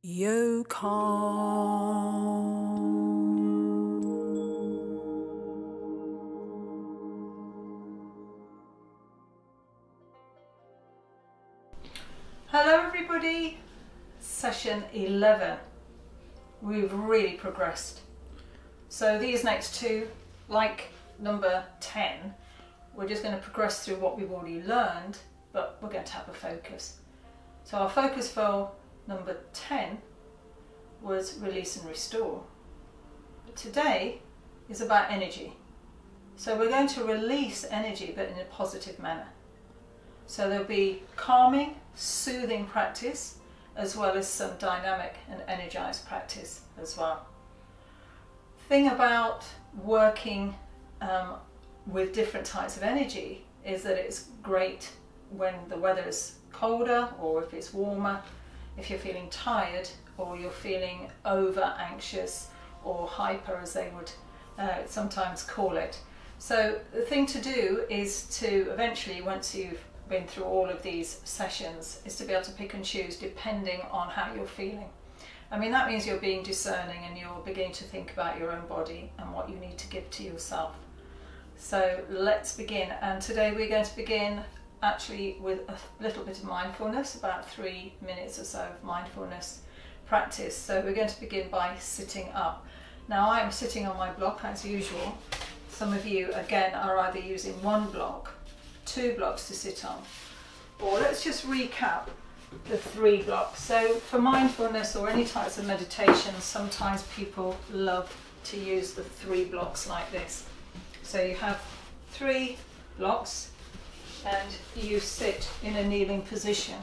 Yo calm. Hello everybody, session 11. We've really progressed. So these next two, like number 10, we're just going to progress through what we've already learned, but we're going to have a focus. So our focus for number 10 was release and restore. But today is about energy. So we're going to release energy, but in a positive manner. So there'll be calming, soothing practice, as well as some dynamic and energized practice as well. Thing about working with different types of energy is that it's great when the weather is colder or if it's warmer, if you're feeling tired or you're feeling over anxious or hyper, as they would sometimes call it. So the thing to do is to eventually, once you've been through all of these sessions, is to be able to pick and choose depending on how you're feeling. I mean, that means you're being discerning and you're beginning to think about your own body and what you need to give to yourself. So let's begin. And today we're going to begin actually with a little bit of mindfulness, about 3 minutes or so of mindfulness practice. So we're going to begin by sitting up. Now I am sitting on my block as usual. Some of you again are either using one block, 2 blocks to sit on, or let's just recap the 3 blocks. So for mindfulness or any types of meditation, sometimes people love to use the 3 blocks like this. So you have 3 blocks and you sit in a kneeling position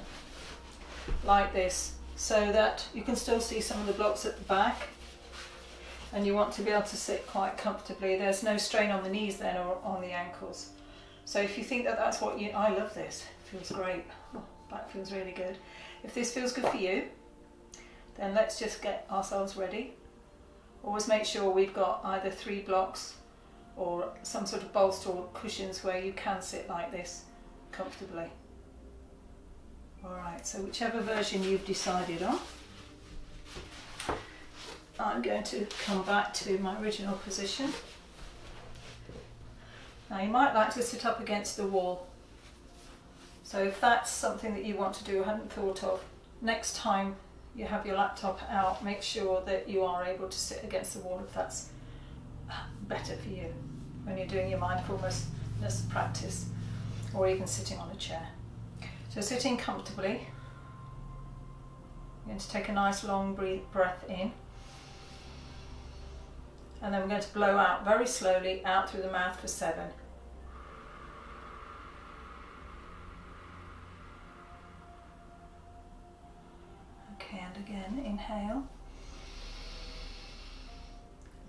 like this, so that you can still see some of the blocks at the back, and you want to be able to sit quite comfortably. There's no strain on the knees then or on the ankles. So if you think that that's what you, I love this, it feels great, back feels really good. If this feels good for you, then let's just get ourselves ready. Always make sure we've got either 3 blocks or some sort of bolster or cushions where you can sit like this comfortably. Alright, so whichever version you've decided on, I'm going to come back to my original position. Now you might like to sit up against the wall. So if that's something that you want to do, I hadn't thought of, next time you have your laptop out, make sure that you are able to sit against the wall if that's better for you when you're doing your mindfulness practice, or even sitting on a chair. So sitting comfortably, you're going to take a nice long breath in, and then we're going to blow out very slowly out through the mouth for 7. Okay, and again, inhale,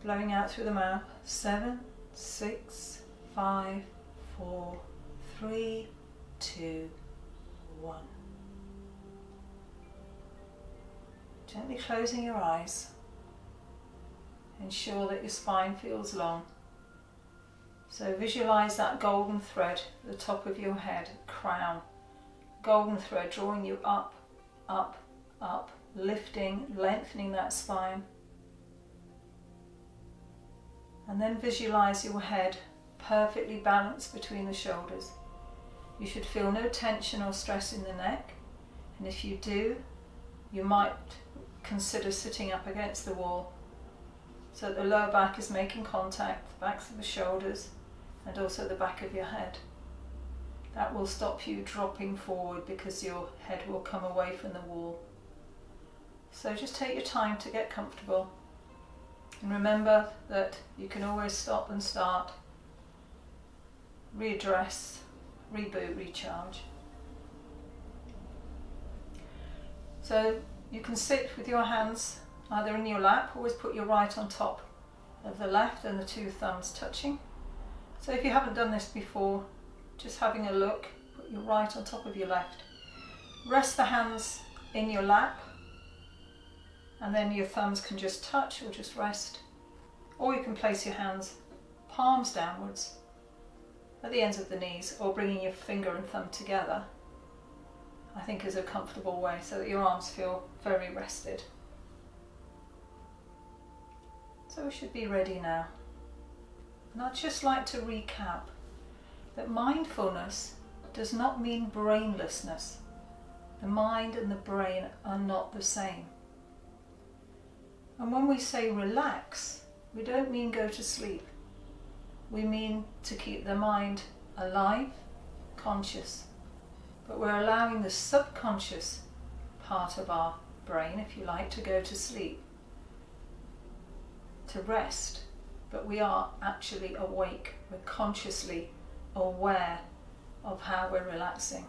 blowing out through the mouth, 7, 6, 5, 4, 3, 2, 1. Gently closing your eyes. Ensure that your spine feels long. So visualize that golden thread at the top of your head, crown. Golden thread drawing you up, up, up, lifting, lengthening that spine. And then visualize your head perfectly balanced between the shoulders. You should feel no tension or stress in the neck, and if you do, you might consider sitting up against the wall so that the lower back is making contact, the backs of the shoulders and also the back of your head. That will stop you dropping forward because your head will come away from the wall. So just take your time to get comfortable, and remember that you can always stop and start, readdress, reboot, recharge. So you can sit with your hands either in your lap, always put your right on top of the left and the 2 thumbs touching. So if you haven't done this before, just having a look, put your right on top of your left. Rest the hands in your lap, and then your thumbs can just touch or just rest. Or you can place your hands palms downwards at the ends of the knees, or bringing your finger and thumb together I think is a comfortable way so that your arms feel very rested. So we should be ready now. And I'd just like to recap that mindfulness does not mean brainlessness. The mind and the brain are not the same. And when we say relax, we don't mean go to sleep. We mean to keep the mind alive, conscious. But we're allowing the subconscious part of our brain, if you like, to go to sleep, to rest. But we are actually awake. We're consciously aware of how we're relaxing.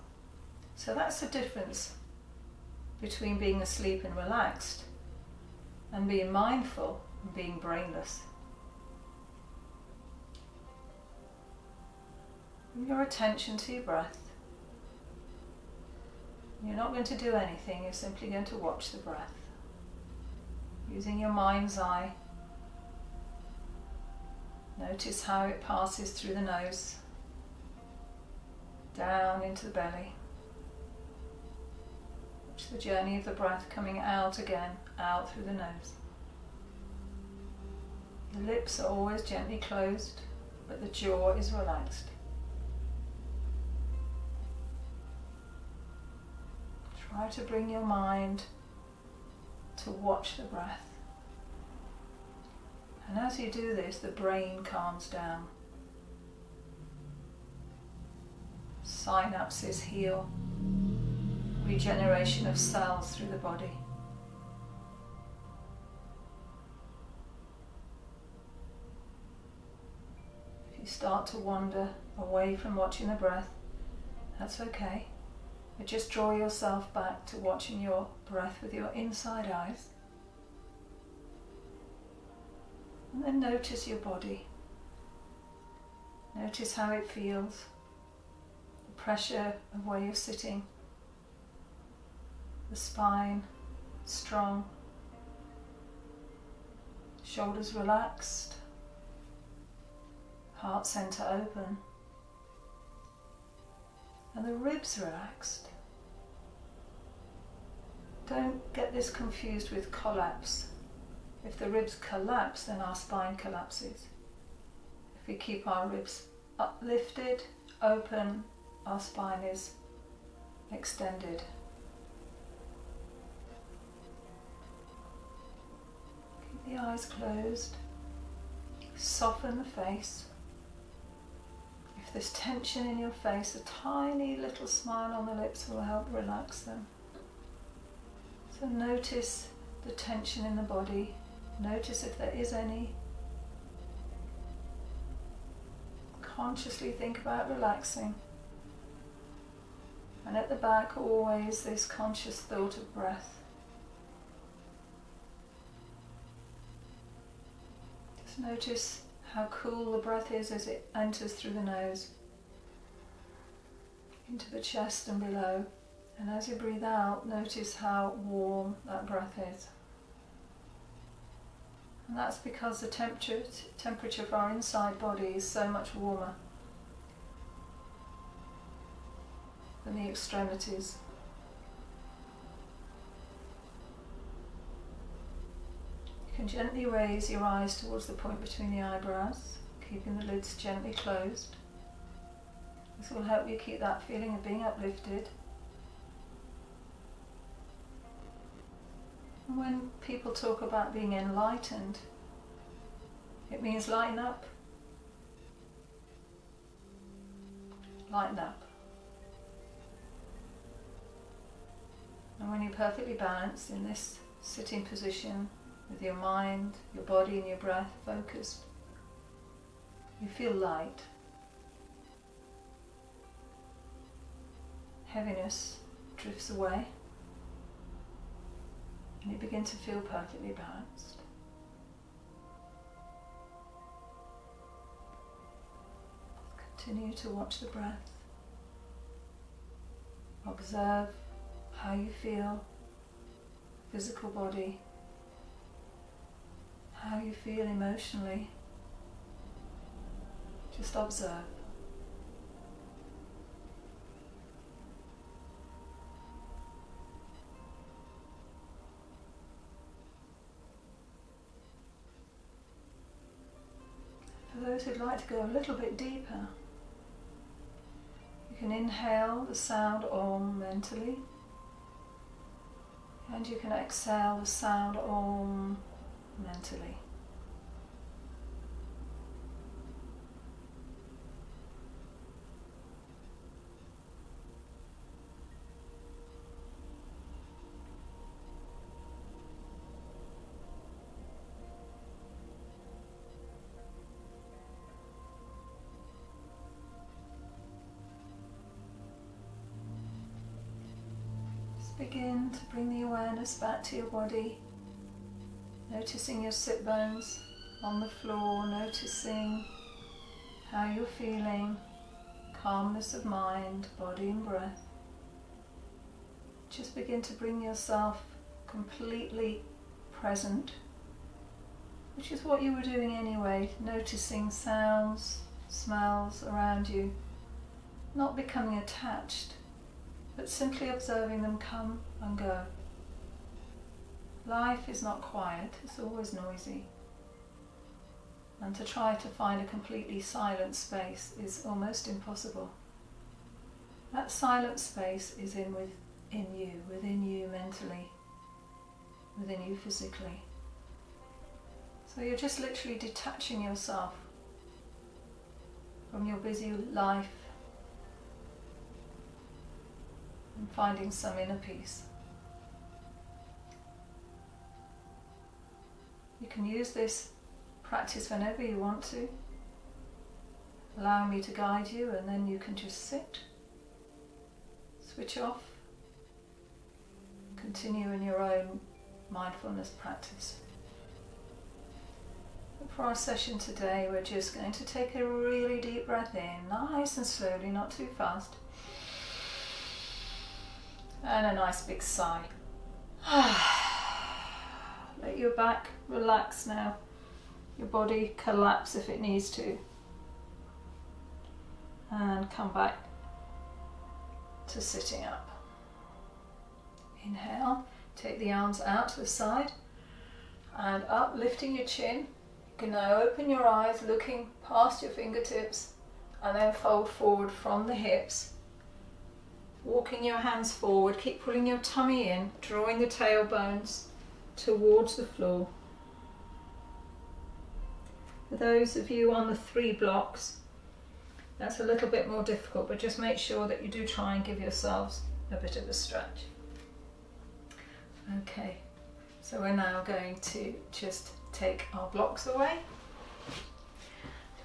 So that's the difference between being asleep and relaxed and being mindful and being brainless. Bring your attention to your breath. You're not going to do anything, you're simply going to watch the breath. Using your mind's eye, notice how it passes through the nose, down into the belly. Watch the journey of the breath coming out again, out through the nose. The lips are always gently closed, but the jaw is relaxed. Try to bring your mind to watch the breath. And as you do this, the brain calms down. Synapses heal. Regeneration of cells through the body. If you start to wander away from watching the breath, that's okay. But just draw yourself back to watching your breath with your inside eyes. And then notice your body. Notice how it feels. The pressure of where you're sitting. The spine strong. Shoulders relaxed. Heart center open. And the ribs relaxed. Don't get this confused with collapse. If the ribs collapse, then our spine collapses. If we keep our ribs uplifted, open, our spine is extended. Keep the eyes closed. Soften the face. If there's tension in your face, a tiny little smile on the lips will help relax them. So notice the tension in the body. Notice if there is any. Consciously think about relaxing. And at the back, always this conscious thought of breath. Just notice how cool the breath is as it enters through the nose, into the chest and below. And as you breathe out, notice how warm that breath is. And that's because the temperature of our inside body is so much warmer than the extremities. You can gently raise your eyes towards the point between the eyebrows, keeping the lids gently closed. This will help you keep that feeling of being uplifted. And when people talk about being enlightened, it means lighten up. Lighten up. And when you're perfectly balanced in this sitting position, with your mind, your body and your breath focused, you feel light. Heaviness drifts away. And you begin to feel perfectly balanced. Continue to watch the breath. Observe how you feel, physical body, how you feel emotionally. Just observe. those who'd like to go a little bit deeper, you can inhale the sound Om mentally, and you can exhale the sound Om mentally. Begin to bring the awareness back to your body, noticing your sit bones on the floor, noticing how you're feeling, calmness of mind, body and breath. Just begin to bring yourself completely present, which is what you were doing anyway, noticing sounds, smells around you, not becoming attached, but simply observing them come and go. Life is not quiet, it's always noisy. And to try to find a completely silent space is almost impossible. That silent space is within you mentally, within you physically. So you're just literally detaching yourself from your busy life and finding some inner peace. You can use this practice whenever you want to, allowing me to guide you, and then you can just sit, switch off, continue in your own mindfulness practice. But for our session today, we're just going to take a really deep breath in, nice and slowly, not too fast. And a nice big sigh. Let your back relax now. Your body collapse if it needs to. And come back to sitting up. Inhale, take the arms out to the side and up, lifting your chin. You can now open your eyes, looking past your fingertips, and then fold forward from the hips. Walking your hands forward, keep pulling your tummy in, drawing the tailbones towards the floor. For those of you on the 3 blocks, that's a little bit more difficult, but just make sure that you do try and give yourselves a bit of a stretch. Okay, so we're now going to just take our blocks away,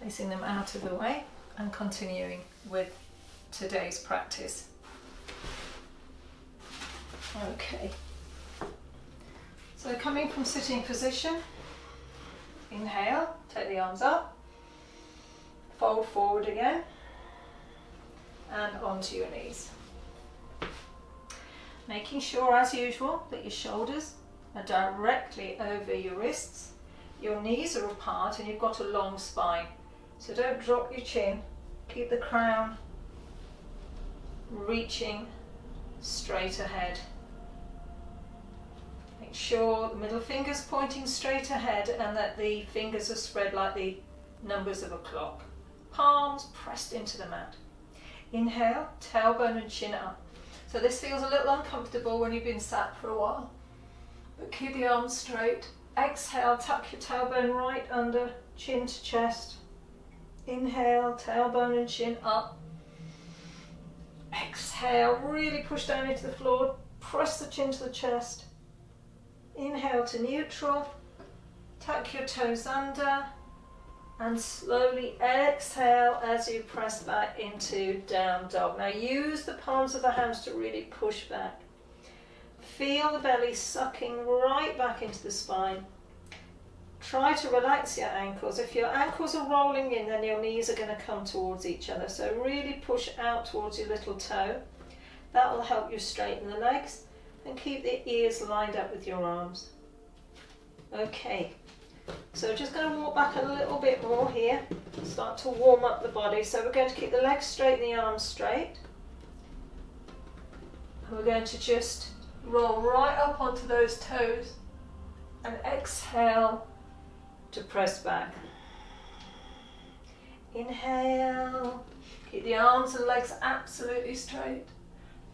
placing them out of the way, and continuing with today's practice. Okay, so coming from sitting position, inhale, take the arms up, fold forward again, and onto your knees. Making sure, as usual, that your shoulders are directly over your wrists, your knees are apart, and you've got a long spine. So don't drop your chin, keep the crown reaching straight ahead. Make sure the middle finger's pointing straight ahead and that the fingers are spread like the numbers of a clock. Palms pressed into the mat. Inhale, tailbone and chin up. So this feels a little uncomfortable when you've been sat for a while, but keep the arms straight. Exhale, tuck your tailbone right under, chin to chest. Inhale, tailbone and chin up. Exhale, really push down into the floor, press the chin to the chest. Inhale to neutral, tuck your toes under, and slowly exhale as you press back into down dog. Now use the palms of the hands to really push back. Feel the belly sucking right back into the spine. Try to relax your ankles. If your ankles are rolling in, then your knees are going to come towards each other. So really push out towards your little toe. That will help you straighten the legs and keep the ears lined up with your arms. Okay, so just going to walk back a little bit more here. Start to warm up the body. So we're going to keep the legs straight and the arms straight. And we're going to just roll right up onto those toes and exhale to press back. Inhale. Keep the arms and legs absolutely straight.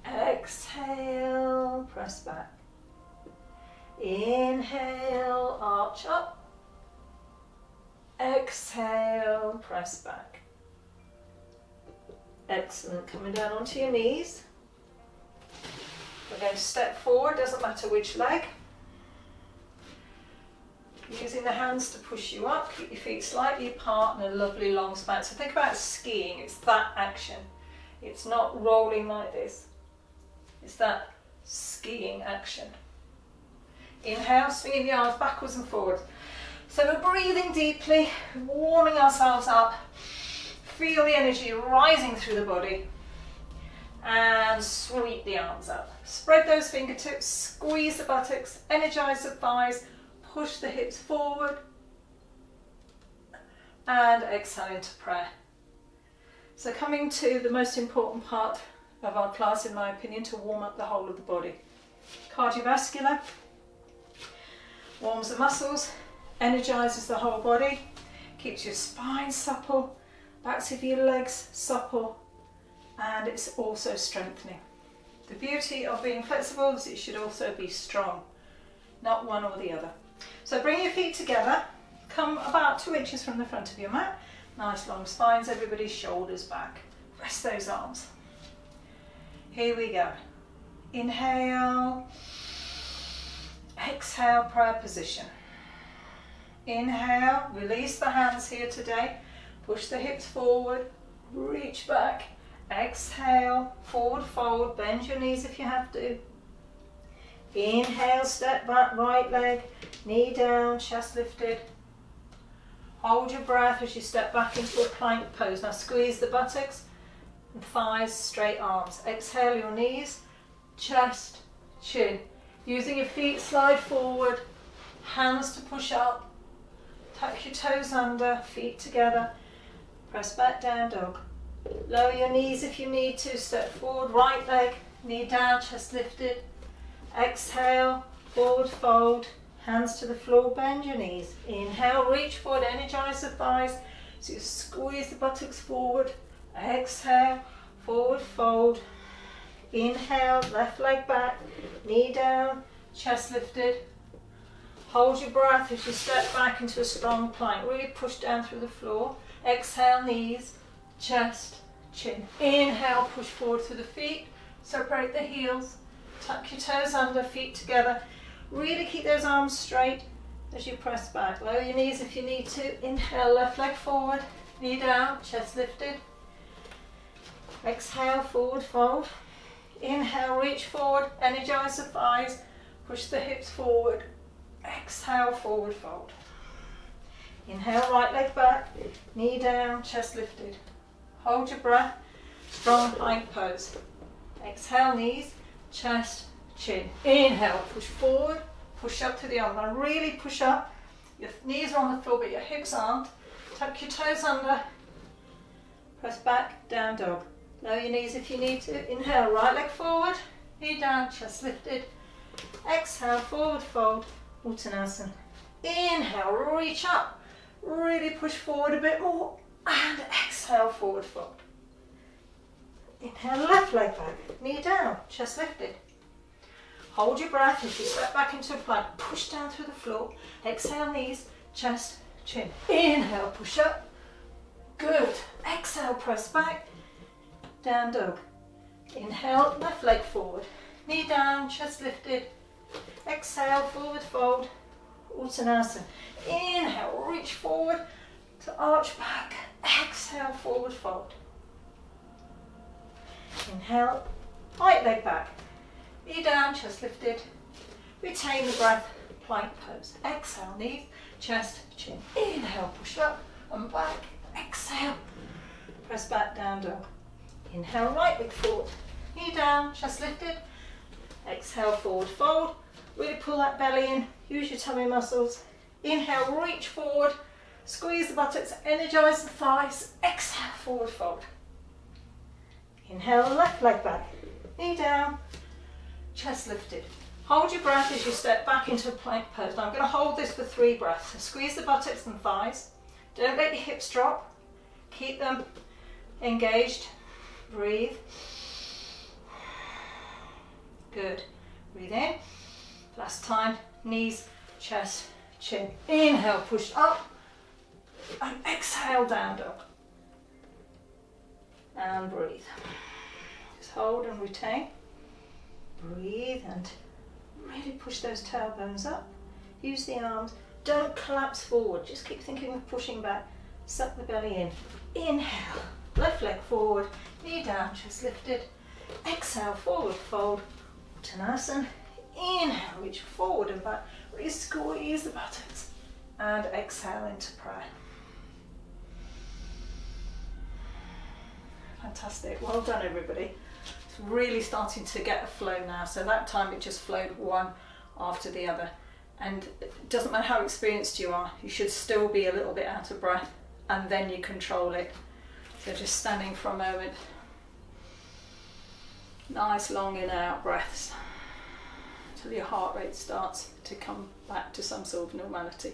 Exhale, press back. Inhale, arch up. Exhale, press back. Excellent. Coming down onto your knees. We're going to step forward, doesn't matter which leg. Using the hands to push you up, keep your feet slightly apart and a lovely long span. So think about skiing, it's that action. It's not rolling like this. It's that skiing action. Inhale, swinging the arms backwards and forwards. So we're breathing deeply, warming ourselves up. Feel the energy rising through the body. And sweep the arms up. Spread those fingertips, squeeze the buttocks, energize the thighs, push the hips forward. And exhale into prayer. So coming to the most important part of our class, in my opinion, to warm up the whole of the body. Cardiovascular, warms the muscles, energizes the whole body, keeps your spine supple, backs of your legs supple, and it's also strengthening. The beauty of being flexible is it should also be strong, not one or the other. So bring your feet together, come about 2 inches from the front of your mat, nice long spines, everybody's shoulders back. Rest those arms. Here we go. Inhale, exhale, prayer position. Inhale, release the hands here today, push the hips forward, reach back. Exhale, forward fold, bend your knees if you have to. Inhale, step back, right leg, knee down, chest lifted. Hold your breath as you step back into a plank pose. Now squeeze the buttocks and thighs, straight arms. Exhale your knees, chest, chin. Using your feet, slide forward, hands to push up. Tuck your toes under, feet together. Press back down dog. Lower your knees if you need to, step forward, right leg, knee down, chest lifted. Exhale, forward fold, hands to the floor, bend your knees. Inhale, reach forward, energize the thighs, so you squeeze the buttocks forward. Exhale, forward fold. Inhale, left leg back, knee down, chest lifted. Hold your breath as you step back into a strong plank, really push down through the floor. Exhale, knees, chest, chin. Inhale, push forward through the feet, separate the heels, tuck your toes under, feet together. Really keep those arms straight as you press back. Lower your knees if you need to. Inhale, left leg forward, knee down, chest lifted. Exhale, forward fold. Inhale, reach forward, energize the thighs, push the hips forward. Exhale, forward fold. Inhale, right leg back, knee down, chest lifted. Hold your breath, strong plank pose. Exhale, knees, chest, chin. Inhale, push forward, push up to the arm. Now really push up. Your knees are on the floor but your hips aren't. Tuck your toes under. Press back, down dog. Lower your knees if you need to. Inhale, right leg forward, knee down, chest lifted. Exhale, forward fold, Uttanasana. Inhale, reach up. Really push forward a bit more. And exhale, forward fold. Inhale, left leg back, knee down, chest lifted. Hold your breath as you step back into a plank. Push down through the floor. Exhale, knees, chest, chin. Inhale, push up. Good. Exhale, press back. Down dog. Inhale, left leg forward. Knee down, chest lifted. Exhale, forward fold. Uttanasana. Inhale, reach forward to arch back. Exhale, forward fold. Inhale, right leg back. Knee down, chest lifted. Retain the breath, plank pose. Exhale, knees, chest, chin. Inhale, push up and back. Exhale, press back, down dog. Inhale, right leg forward. Knee down, chest lifted. Exhale, forward fold. Really pull that belly in. Use your tummy muscles. Inhale, reach forward. Squeeze the buttocks, energize the thighs. Exhale, forward fold. Inhale, left leg back. Knee down, chest lifted. Hold your breath as you step back into a plank pose. Now I'm going to hold this for 3 breaths. So squeeze the buttocks and thighs. Don't let your hips drop. Keep them engaged. Breathe. Good. Breathe in. Last time. Knees, chest, chin. Inhale, push up. And exhale, down dog. And breathe. Just hold and retain. Breathe and really push those tailbones up. Use the arms. Don't collapse forward. Just keep thinking of pushing back. Suck the belly in. Inhale. Left leg forward. Knee down. Chest lifted. Exhale. Forward fold. Uttanasana. Inhale. Reach forward and back. Really squeeze the buttocks. And exhale into prayer. Fantastic. Well done, everybody. It's really starting to get a flow now. So that time it just flowed one after the other. And it doesn't matter how experienced you are, you should still be a little bit out of breath, and then you control it. So just standing for a moment. Nice long in and out breaths until your heart rate starts to come back to some sort of normality.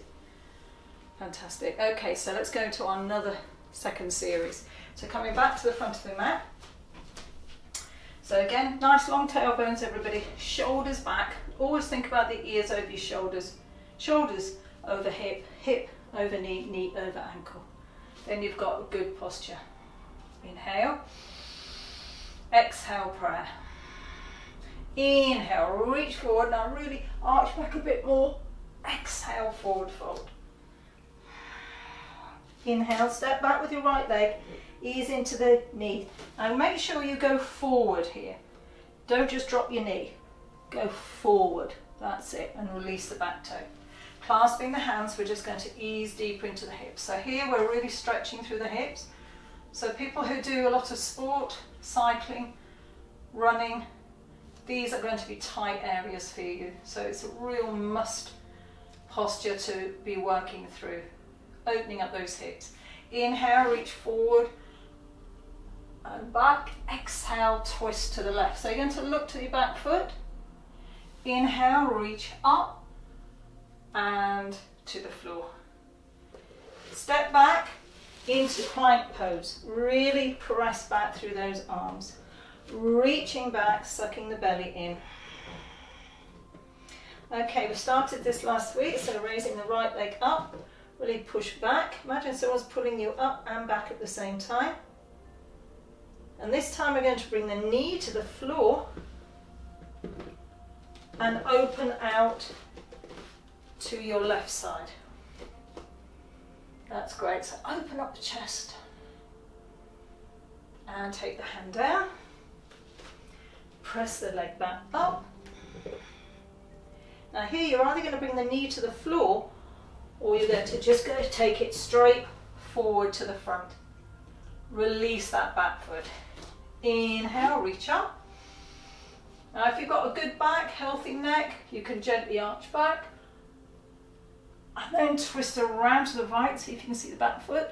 Fantastic. Okay, so let's go to another second series. So coming back to the front of the mat. So again, nice long tailbones, everybody. Shoulders back. Always think about the ears over your shoulders. Shoulders over hip, hip over knee, knee over ankle. Then you've got a good posture. Inhale. Exhale, prayer. Inhale, reach forward. Now really arch back a bit more. Exhale, forward fold. Inhale, step back with your right leg. Ease into the knee. And make sure you go forward here. Don't just drop your knee. Go forward. That's it. And release the back toe. Clasping the hands, we're just going to ease deeper into the hips. So here we're really stretching through the hips. So people who do a lot of sport, cycling, running, these are going to be tight areas for you. So it's a real must posture to be working through. Opening up those hips. Inhale, reach forward and back. Exhale, twist to the left. So you're going to look to your back foot. Inhale, reach up and to the floor. Step back into plank pose. Really press back through those arms. Reaching back, sucking the belly in. Okay, we started this last week, so raising the right leg up. Really push back. Imagine someone's pulling you up and back at the same time. And this time we're going to bring the knee to the floor and open out to your left side. That's great. So open up the chest and take the hand down. Press the leg back up. Now here you're either going to bring the knee to the floor, or you're going to just go take it straight forward to the front. Release that back foot. Inhale, reach up. Now if you've got a good back, healthy neck, you can gently arch back. And then twist around to the right, see if you can see the back foot.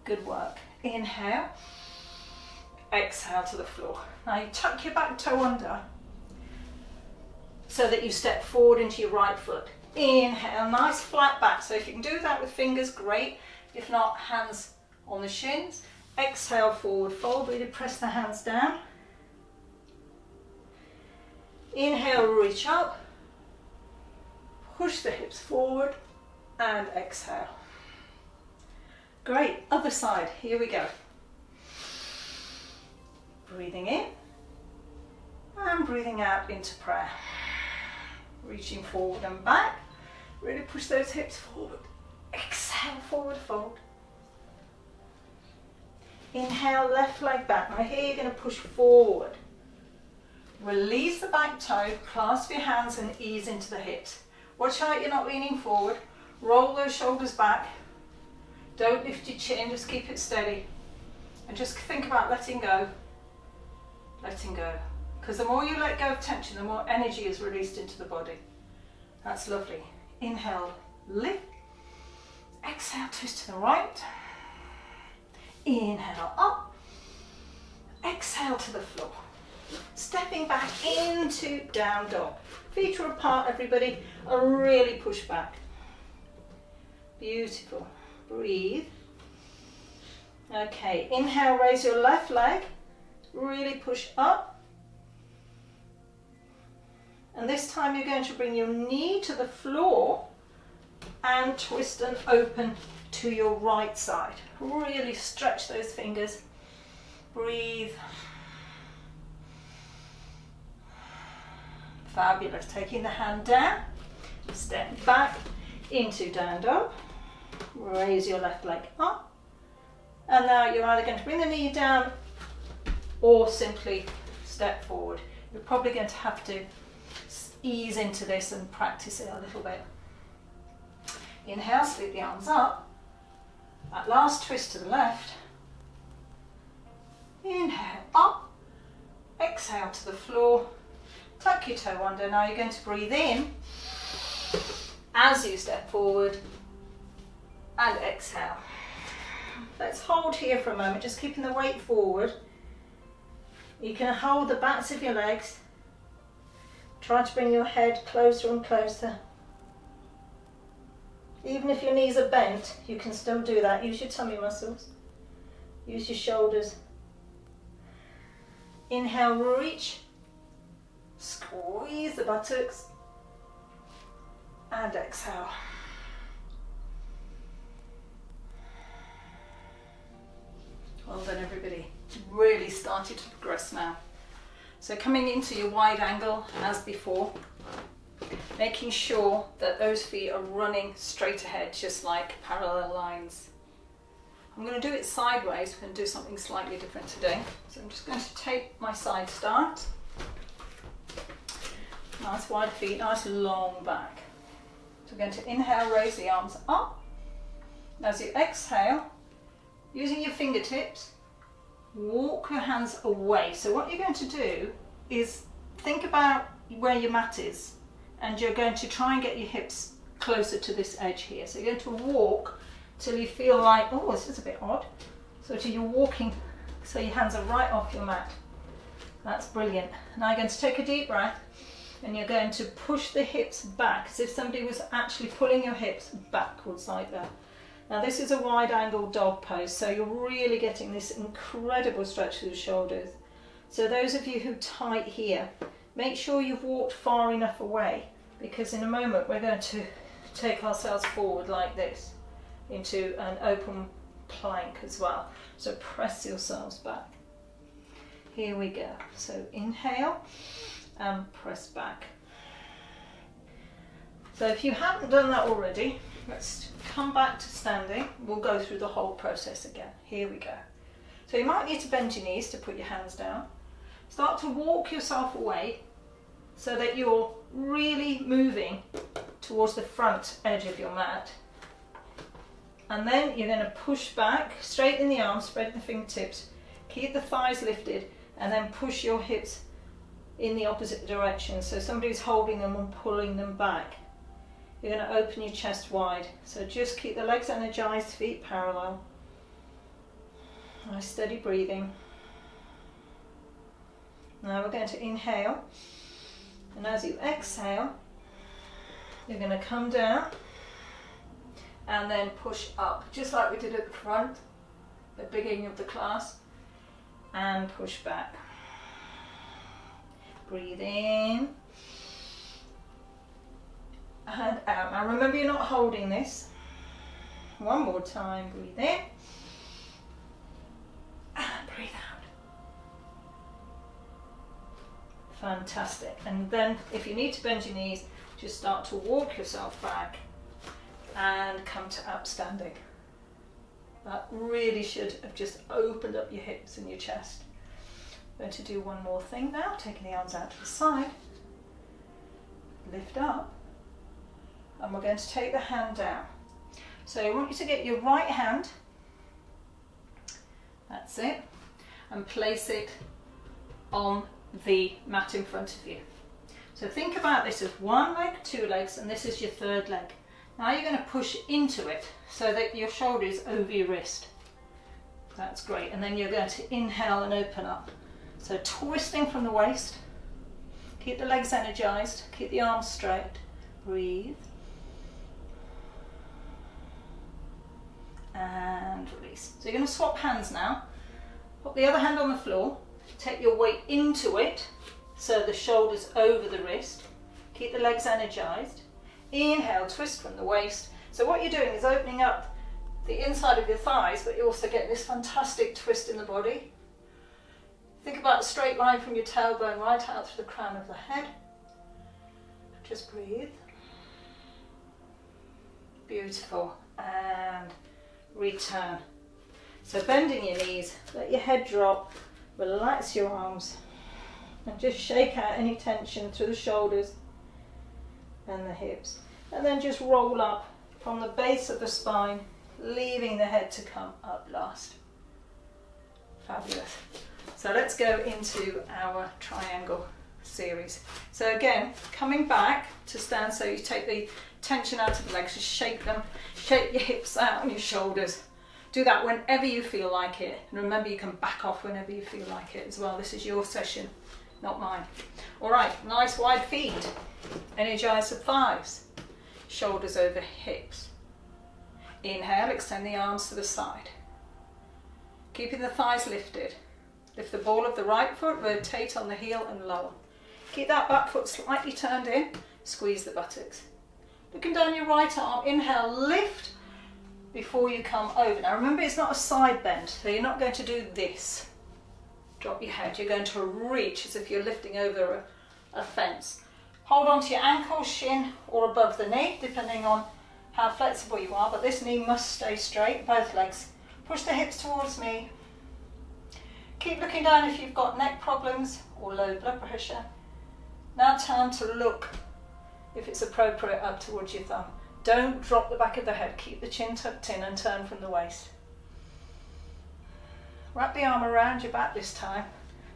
Good work. Inhale. Exhale to the floor. Now you tuck your back toe under so that you step forward into your right foot. Inhale, nice flat back. So if you can do that with fingers, great. If not, hands on the shins. Exhale, forward fold. Really press the hands down. Inhale, reach up. Push the hips forward and exhale. Great. Other side. Here we go. Breathing in and breathing out into prayer. Reaching forward and back. Really push those hips forward. Exhale, forward fold. Inhale, left leg back. Now here you're going to push forward. Release the back toe, clasp your hands and ease into the hips. Watch out you're not leaning forward. Roll those shoulders back. Don't lift your chin, just keep it steady. And just think about letting go. Letting go. Because the more you let go of tension, the more energy is released into the body. That's lovely. Inhale, lift. Exhale, twist to the right. Inhale, up. Exhale to the floor. Stepping back into down dog. Feet are apart, everybody, and really push back. Beautiful. Breathe. Okay, inhale, raise your left leg, really push up. And this time you're going to bring your knee to the floor and twist and open to your right side. Really stretch those fingers. Breathe. Fabulous. Taking the hand down, step back into down dog. Raise your left leg up. And now you're either going to bring the knee down or simply step forward. You're probably going to have to ease into this and practice it a little bit. Inhale, sweep the arms up. That last twist to the left. Inhale, up. Exhale to the floor. Tuck your toe under. Now you're going to breathe in as you step forward and exhale. Let's hold here for a moment, just keeping the weight forward. You can hold the backs of your legs. Try to bring your head closer and closer. Even if your knees are bent, you can still do that. Use your tummy muscles. Use your shoulders. Inhale, reach. Squeeze the buttocks. And exhale. Well done, everybody. Really started to progress now. So coming into your wide angle as before, making sure that those feet are running straight ahead, just like parallel lines. I'm going to do it sideways. We're going to do something slightly different today. So I'm just going to take my side start. Nice wide feet, nice long back. So we're going to inhale, raise the arms up. As you exhale, using your fingertips, walk your hands away. So what you're going to do is think about where your mat is, and you're going to try and get your hips closer to this edge here. So you're going to walk till you feel like, oh, this is a bit odd. So till you're walking, so your hands are right off your mat. That's brilliant. Now you're going to take a deep breath, and you're going to push the hips back as if somebody was actually pulling your hips backwards like that. Now this is a wide angle dog pose, so you're really getting this incredible stretch through the shoulders. So those of you who tight here, make sure you've walked far enough away, because in a moment we're going to take ourselves forward like this into an open plank as well. So press yourselves back. Here we go. So inhale and press back. So if you haven't done that already, let's come back to standing. We'll go through the whole process again. Here we go. So you might need to bend your knees to put your hands down. Start to walk yourself away so that you're really moving towards the front edge of your mat. And then you're going to push back, straighten the arms, spread the fingertips, keep the thighs lifted, and then push your hips in the opposite direction. So somebody's holding them and pulling them back. You're going to open your chest wide. So just keep the legs energized, feet parallel. Nice steady breathing. Now we're going to inhale. And as you exhale, you're going to come down and then push up, just like we did at the front, the beginning of the class, and push back. Breathe in and out. Now remember, you're not holding this. One more time, breathe in and breathe out. Fantastic. And then if you need to bend your knees, just start to walk yourself back and come to upstanding. That really should have just opened up your hips and your chest. I'm going to do one more thing now, taking the arms out to the side, lift up, and we're going to take the hand down. So I want you to get your right hand, that's it, and place it on the mat in front of you. So think about this as one leg, two legs, and this is your third leg. Now you're going to push into it so that your shoulder is over your wrist. That's great. And then you're going to inhale and open up. So twisting from the waist. Keep the legs energized. Keep the arms straight. Breathe. And release. release. So you're going to swap hands now. Put the other hand on the floor, take your weight into it, so the shoulders over the wrist. Keep the legs energized. Inhale, twist from the waist. So what you're doing is opening up the inside of your thighs, but you also get this fantastic twist in the body. Think about a straight line from your tailbone right out through the crown of the head. Just breathe. Beautiful. And return. So bending your knees, let your head drop, relax your arms, and just shake out any tension through the shoulders and the hips. And then just roll up from the base of the spine, leaving the head to come up last. Fabulous. So let's go into our triangle series. So again, coming back to stand, so you take the tension out of the legs, just shake them, shake your hips out and your shoulders. Do that whenever you feel like it. And remember, you can back off whenever you feel like it as well. This is your session, not mine. All right, nice wide feet. Energize the thighs. Shoulders over hips. Inhale, extend the arms to the side. Keeping the thighs lifted. Lift the ball of the right foot, rotate on the heel and lower. Keep that back foot slightly turned in. Squeeze the buttocks. Looking down your right arm, inhale, lift before you come over. Now remember, it's not a side bend, so you're not going to do this. Drop your head, you're going to reach as if you're lifting over a fence. Hold on to your ankle, shin, or above the knee, depending on how flexible you are, but this knee must stay straight, both legs. Push the hips towards me. Keep looking down if you've got neck problems or low blood pressure. Now turn to look, if it's appropriate, up towards your thumb. Don't drop the back of the head, keep the chin tucked in and turn from the waist. Wrap the arm around your back this time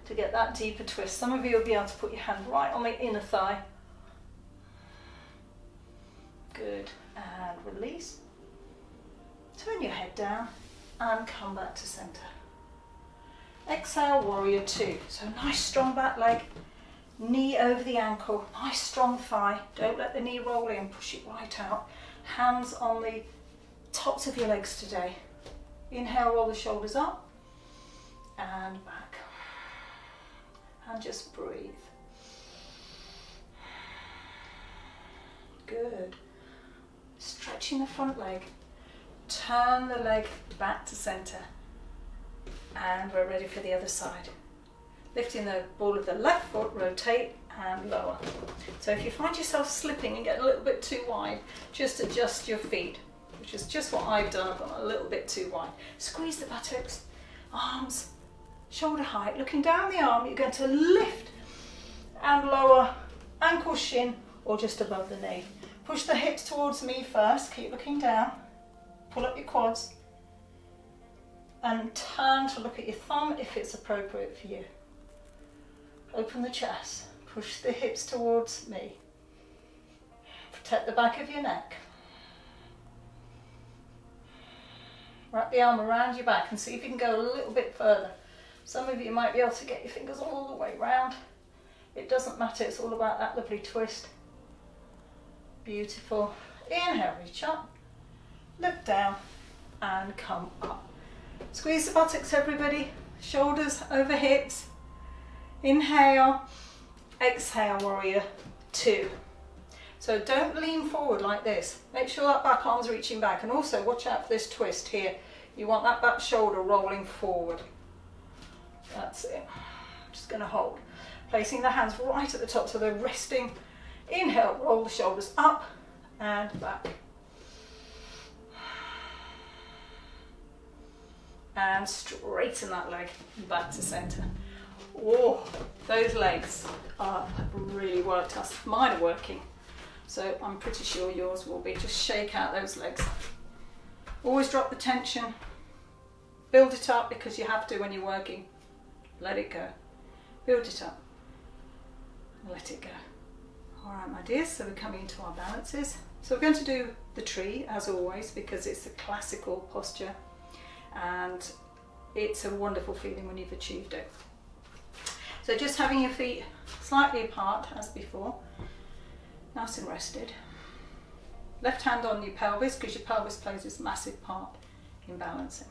to get that deeper twist. Some of you will be able to put your hand right on the inner thigh. Good, and release. Turn your head down and come back to center. Exhale, warrior two. So nice strong back leg, knee over the ankle, nice strong thigh. Don't let the knee roll in, push it right out. Hands on the tops of your legs today. Inhale, roll the shoulders up and back. And just breathe. Good. Stretching the front leg. Turn the leg back to center. And we're ready for the other side. Lifting the ball of the left foot, rotate and lower. So if you find yourself slipping and get a little bit too wide, just adjust your feet, which is just what I've done. I've gone a little bit too wide. Squeeze the buttocks, arms, shoulder height. Looking down the arm, you're going to lift and lower, ankle, shin, or just above the knee. Push the hips towards me first, keep looking down. Pull up your quads and turn to look at your thumb if it's appropriate for you. Open the chest, push the hips towards me. Protect the back of your neck. Wrap the arm around your back and see if you can go a little bit further. Some of you might be able to get your fingers all the way round. It doesn't matter, it's all about that lovely twist. Beautiful. Inhale, reach up, look down and come up. Squeeze the buttocks, everybody. Shoulders over hips. Inhale, exhale, warrior two. So don't lean forward like this. Make sure that back arm's reaching back, and also watch out for this twist here. You want that back shoulder rolling forward. That's it. Just going to hold. Placing the hands right at the top so they're resting. Inhale, roll the shoulders up and back. And straighten that leg back to center. Oh, those legs have really worked. Mine are working, so I'm pretty sure yours will be. Just shake out those legs. Always drop the tension. Build it up because you have to when you're working. Let it go. Build it up. Let it go. All right, my dears, so we're coming into our balances. So we're going to do the tree as always because it's a classical posture. And it's a wonderful feeling when you've achieved it. So just having your feet slightly apart as before, nice and rested. Left hand on your pelvis because your pelvis plays this massive part in balancing.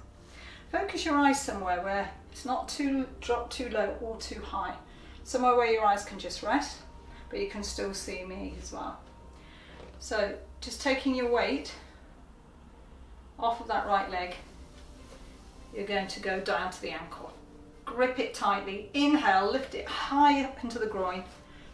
focus your eyes somewhere where it's not too drop too low or too high. Somewhere where your eyes can just rest, but you can still see me as well. So just taking your weight off of that right leg, you're going to go down to the ankle. Grip it tightly, inhale, lift it high up into the groin,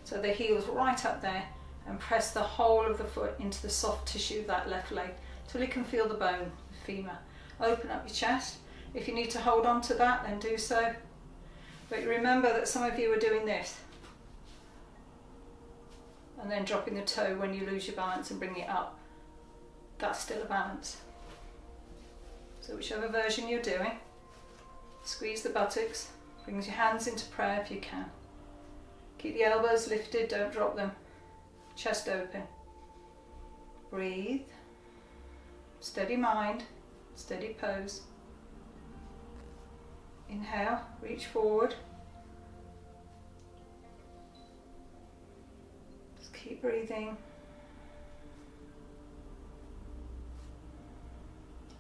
so the heel's right up there, and press the whole of the foot into the soft tissue of that left leg, till you can feel the bone, the femur. Open up your chest. If you need to hold on to that, then do so. But remember that some of you are doing this, and then dropping the toe when you lose your balance and bringing it up. That's still a balance. So whichever version you're doing, squeeze the buttocks, brings your hands into prayer if you can. Keep the elbows lifted, don't drop them. Chest open. Breathe. Steady mind, steady pose. Inhale, reach forward. Just keep breathing.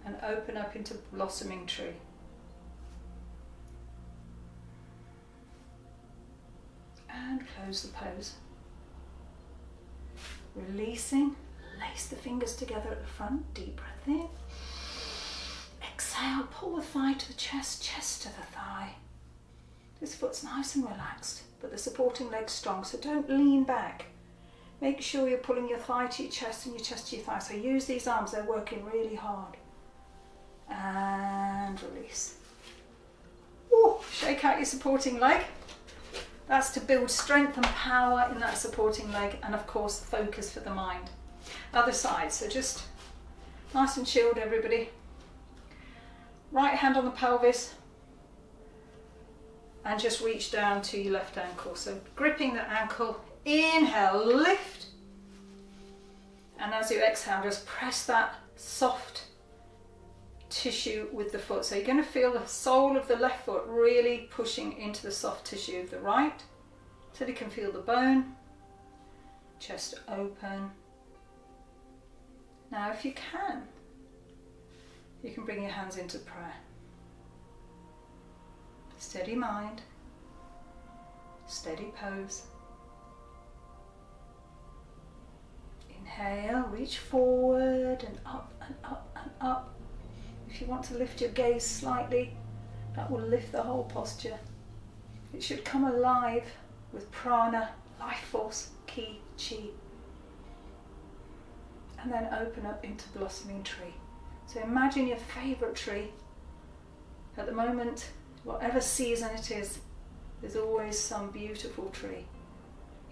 And open up into blossoming tree. And close the pose. Releasing, lace the fingers together at the front, deep breath in. Exhale, pull the thigh to the chest, chest to the thigh. This foot's nice and relaxed, but the supporting leg's strong, so don't lean back. Make sure you're pulling your thigh to your chest and your chest to your thigh. So use these arms, they're working really hard. And release. Ooh, shake out your supporting leg. That's to build strength and power in that supporting leg, and of course focus for the mind. Other side, so just nice and chilled everybody. Right hand on the pelvis, and just reach down to your left ankle. So gripping the ankle, inhale, lift, and as you exhale, just press that soft tissue with the foot. So you're going to feel the sole of the left foot really pushing into the soft tissue of the right, so you can feel the bone, chest open. Now if you can bring your hands into prayer. Steady mind, steady pose. Inhale, reach forward and up and up and up. If you want to lift your gaze slightly, that will lift the whole posture. It should come alive with prana, life force, ki, chi. And then open up into blossoming tree. So imagine your favourite tree. At the moment, whatever season it is, there's always some beautiful tree.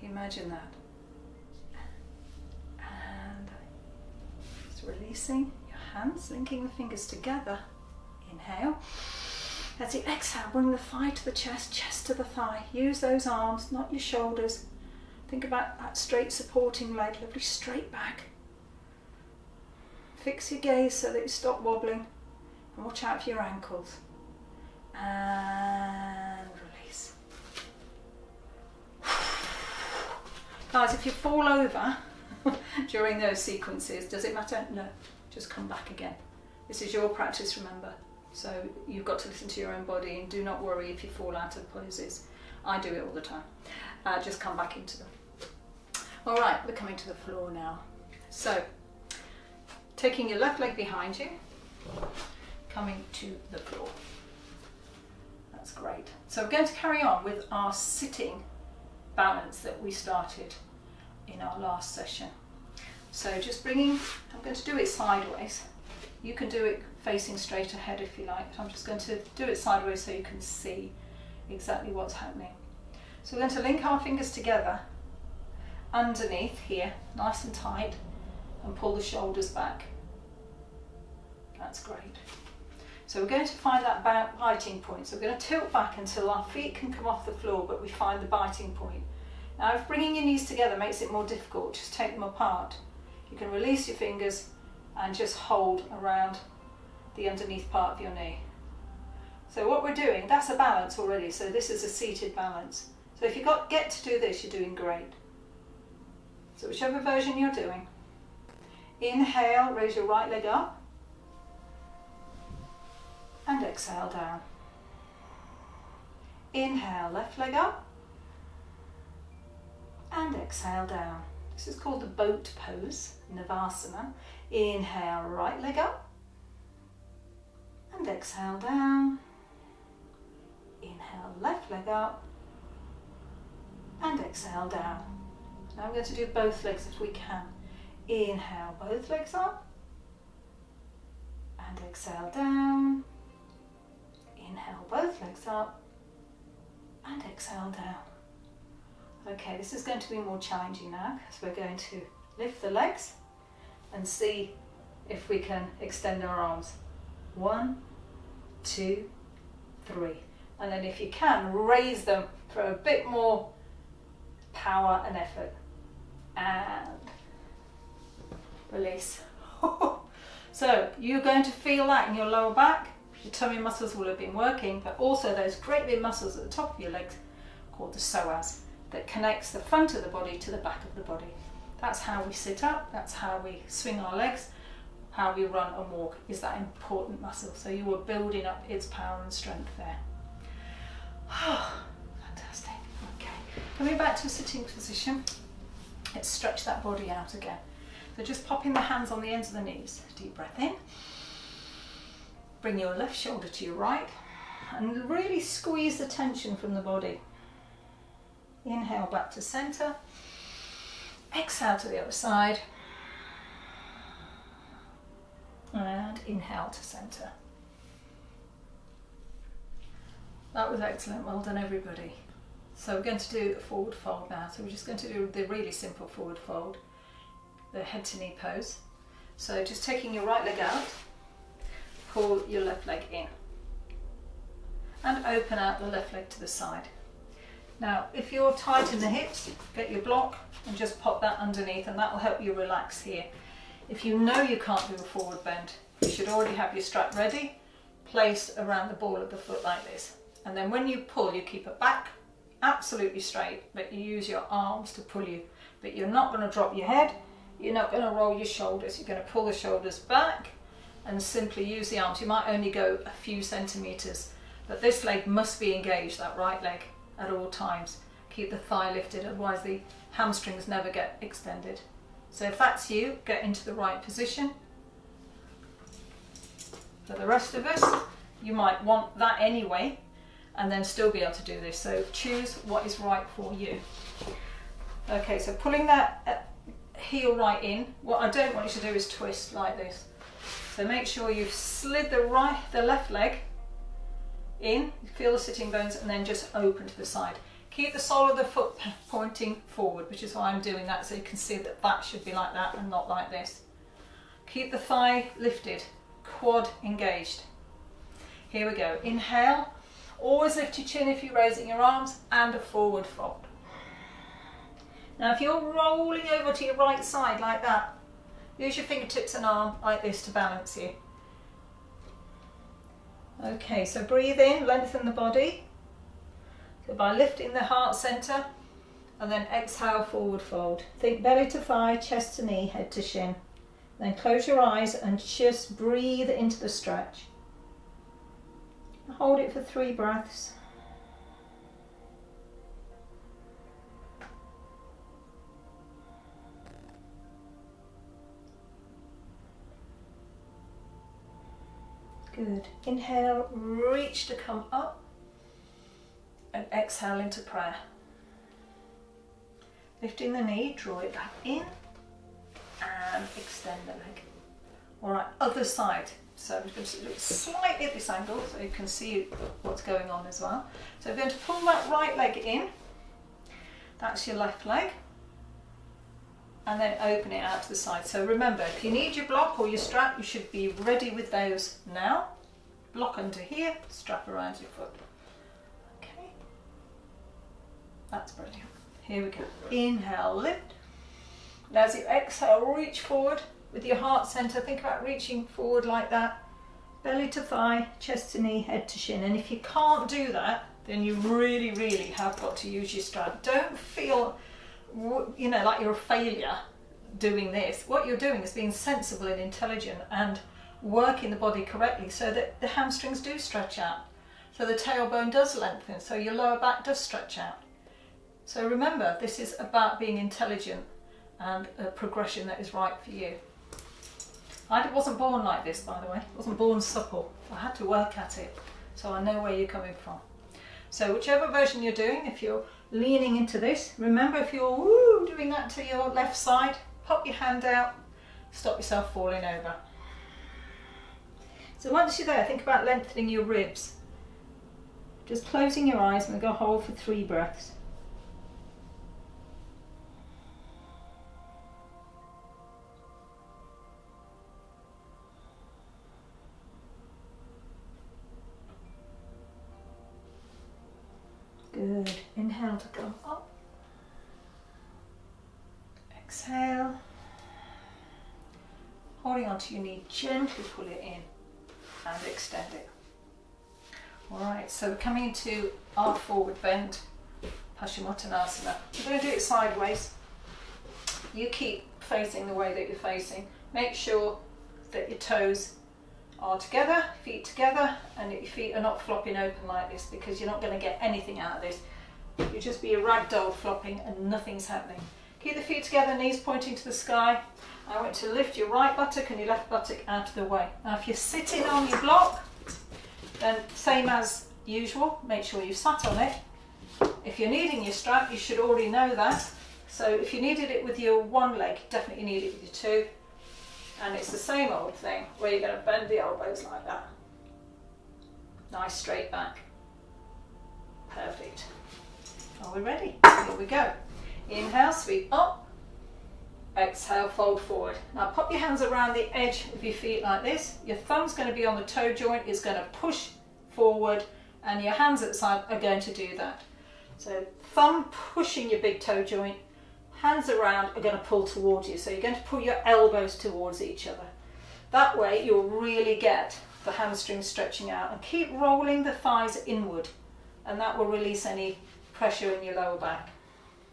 Imagine that. And just releasing your hands, linking the fingers together. Inhale. As you exhale, bring the thigh to the chest, chest to the thigh. Use those arms, not your shoulders. Think about that straight supporting leg, lovely straight back. Fix your gaze so that you stop wobbling, and watch out for your ankles. And release. Guys, if you fall over during those sequences, does it matter? No, just come back again. This is your practice, remember. So you've got to listen to your own body, and do not worry if you fall out of poses. I do it all the time. Just come back into them. All right, we're coming to the floor now. So taking your left leg behind you, coming to the floor. That's great. So we're going to carry on with our sitting balance that we started in our last session. So just bringing, I'm going to do it sideways. You can do it facing straight ahead if you like. I'm just going to do it sideways so you can see exactly what's happening. So we're going to link our fingers together underneath here, nice and tight, and pull the shoulders back. That's great. So we're going to find that biting point. So we're going to tilt back until our feet can come off the floor, but we find the biting point. Now if bringing your knees together makes it more difficult, just take them apart. You can release your fingers and just hold around the underneath part of your knee. So what we're doing, that's a balance already, so this is a seated balance. So if you get to do this, you're doing great. So whichever version you're doing, inhale, raise your right leg up, and exhale. exhale down. Inhale, left leg up, and exhale down. This is called the boat pose, Navasana. Inhale, right leg up, and exhale down. Inhale, left leg up, and exhale down. Now I'm going to do both legs if we can. Inhale, both legs up, and exhale down. Inhale, both legs up, and exhale down. Okay, this is going to be more challenging now because we're going to lift the legs and see if we can extend our arms. 1, 2, 3. And then if you can, raise them for a bit more power and effort. And release. So you're going to feel that in your lower back. Your tummy muscles will have been working, but also those great big muscles at the top of your legs called the psoas that connects the front of the body to the back of the body. That's how we sit up, that's how we swing our legs, how we run and walk is that important muscle. So you are building up its power and strength there. Fantastic. Okay, coming back to a sitting position, let's stretch that body out again. So just popping the hands on the ends of the knees. Deep breath in. Bring your left shoulder to your right and really squeeze the tension from the body. Inhale back to center. Exhale to the other side. And inhale to center. That was excellent. Well done, everybody. So we're going to do a forward fold now. So we're just going to do the really simple forward fold, the head to knee pose. So just taking your right leg out, pull your left leg in and open out the left leg to the side. Now if you're tight in the hips, get your block and just pop that underneath and that will help you relax here. If you know you can't do a forward bend, you should already have your strap ready, placed around the ball of the foot like this. And then when you pull, you keep it back absolutely straight, but you use your arms to pull you. But you're not going to drop your head, you're not going to roll your shoulders, you're going to pull the shoulders back and simply use the arms. You might only go a few centimetres, but this leg must be engaged, that right leg, at all times. Keep the thigh lifted, otherwise the hamstrings never get extended. So if that's you, get into the right position. For the rest of us, you might want that anyway, and then still be able to do this. So choose what is right for you. Okay, so pulling that heel right in, what I don't want you to do is twist like this. So make sure you've slid the left leg in, feel the sitting bones, and then just open to the side. Keep the sole of the foot pointing forward, which is why I'm doing that, so you can see that that should be like that and not like this. Keep the thigh lifted, quad engaged. Here we go. Inhale. Always lift your chin if you're raising your arms, and a forward fold. Now if you're rolling over to your right side like that, use your fingertips and arm like this to balance you. Okay, so breathe in, lengthen the body. So by lifting the heart center, and then exhale, forward fold. Think belly to thigh, chest to knee, head to shin. Then close your eyes and just breathe into the stretch. Hold it for 3 breaths. Good. Inhale, reach to come up, and exhale into prayer. Lifting the knee, draw it back in, and extend the leg. All right, other side. So we're going to do it slightly at this angle so you can see what's going on as well. So we're going to pull that right leg in. That's your left leg. And then open it out to the side. So remember, if you need your block or your strap, you should be ready with those now. Block under here, strap around your foot. Okay. That's brilliant. Here we go. Inhale, lift. Now as you exhale, reach forward. With your heart center, think about reaching forward like that. Belly to thigh, chest to knee, head to shin. And if you can't do that, then you really, really have got to use your strap. Don't feel, like you're a failure doing this. What you're doing is being sensible and intelligent and working the body correctly so that the hamstrings do stretch out. So the tailbone does lengthen, so your lower back does stretch out. So remember, this is about being intelligent and a progression that is right for you. I wasn't born like this, by the way. I wasn't born supple. I had to work at it, so I know where you're coming from. So whichever version you're doing, if you're leaning into this, remember if you're doing that to your left side, pop your hand out, stop yourself falling over. So once you're there, think about lengthening your ribs. Just closing your eyes and go hold for 3 breaths. Good. Inhale to come up. Exhale. Holding onto your knee, gently pull it in and extend it. Alright, so we're coming into our forward bend, Paschimottanasana. We're going to do it sideways. You keep facing the way that you're facing. Make sure that your toes are together, feet together, and that your feet are not flopping open like this, because you're not going to get anything out of this. You'll just be a ragdoll flopping and nothing's happening. Keep the feet together, knees pointing to the sky. I want to lift your right buttock and your left buttock out of the way. Now if you're sitting on your block, then same as usual, make sure you've sat on it. If you're needing your strap, you should already know that. So if you needed it with your one leg, definitely need it with your 2. And it's the same old thing where you're going to bend the elbows like that. Nice straight back. Perfect. Are we ready? Here we go. Inhale, sweep up. Exhale, fold forward. Now pop your hands around the edge of your feet like this. Your thumb's going to be on the toe joint, is going to push forward, and your hands at the side are going to do that. So thumb pushing your big toe joint, hands around are going to pull towards you. So you're going to pull your elbows towards each other. That way you'll really get the hamstrings stretching out, and keep rolling the thighs inward, and that will release any pressure in your lower back.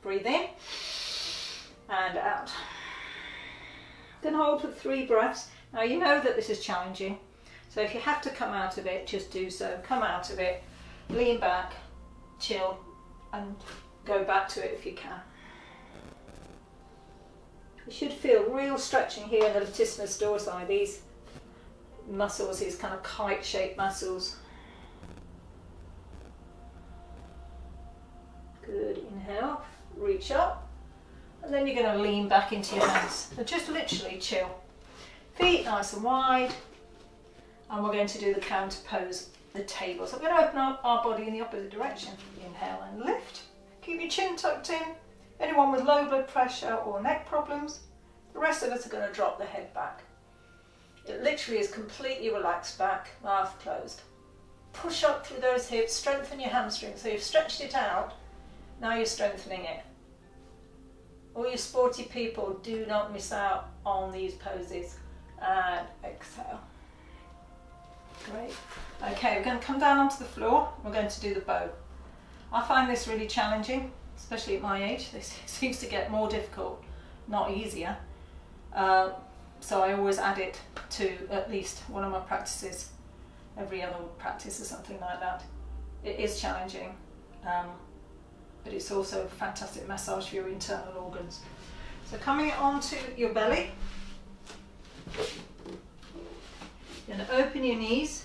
Breathe in and out. Then hold for 3 breaths. Now you know that this is challenging, so if you have to come out of it, just do so. Come out of it, lean back, chill, and go back to it if you can. You should feel real stretching here in the latissimus dorsi, these muscles, these kind of kite-shaped muscles. Good, inhale, reach up. And then you're going to lean back into your hands. So just literally chill. Feet nice and wide. And we're going to do the counter pose, the table. So we're going to open up our body in the opposite direction. Inhale and lift. Keep your chin tucked in. Anyone with low blood pressure or neck problems, the rest of us are going to drop the head back. It literally is completely relaxed back, mouth closed. Push up through those hips, strengthen your hamstrings. So you've stretched it out, now you're strengthening it. All you sporty people, do not miss out on these poses. And exhale. Great. Okay, we're going to come down onto the floor. We're going to do the bow. I find this really challenging, especially at my age. This seems to get more difficult, not easier. So I always add it to at least one of my practices, every other practice or something like that. It is challenging. But it's also a fantastic massage for your internal organs. So coming onto your belly, you're going to open your knees,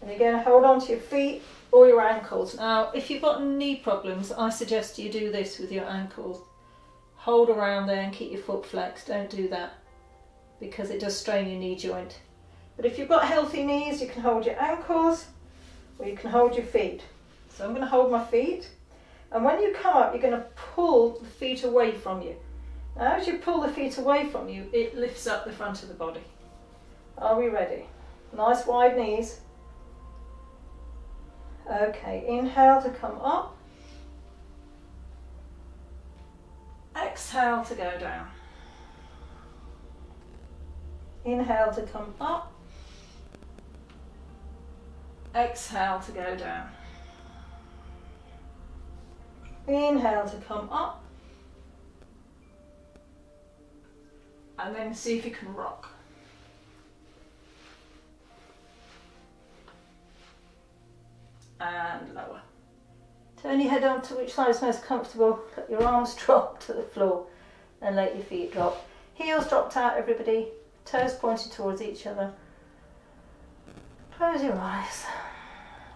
and you're going to hold on to your feet or your ankles. Now, if you've got knee problems, I suggest you do this with your ankles. Hold around there and keep your foot flexed. Don't do that, because it does strain your knee joint. But if you've got healthy knees, you can hold your ankles or you can hold your feet. So I'm going to hold my feet, and when you come up, you're going to pull the feet away from you. Now as you pull the feet away from you, it lifts up the front of the body. Are we ready? Nice wide knees. Okay, inhale to come up. Exhale to go down. Inhale to come up. Exhale to go down. Inhale to come up. And then see if you can rock. and lower. Turn your head on to which side is most comfortable. Let your arms drop to the floor and let your feet drop. Heels dropped out, everybody. Toes pointed towards each other. Close your eyes.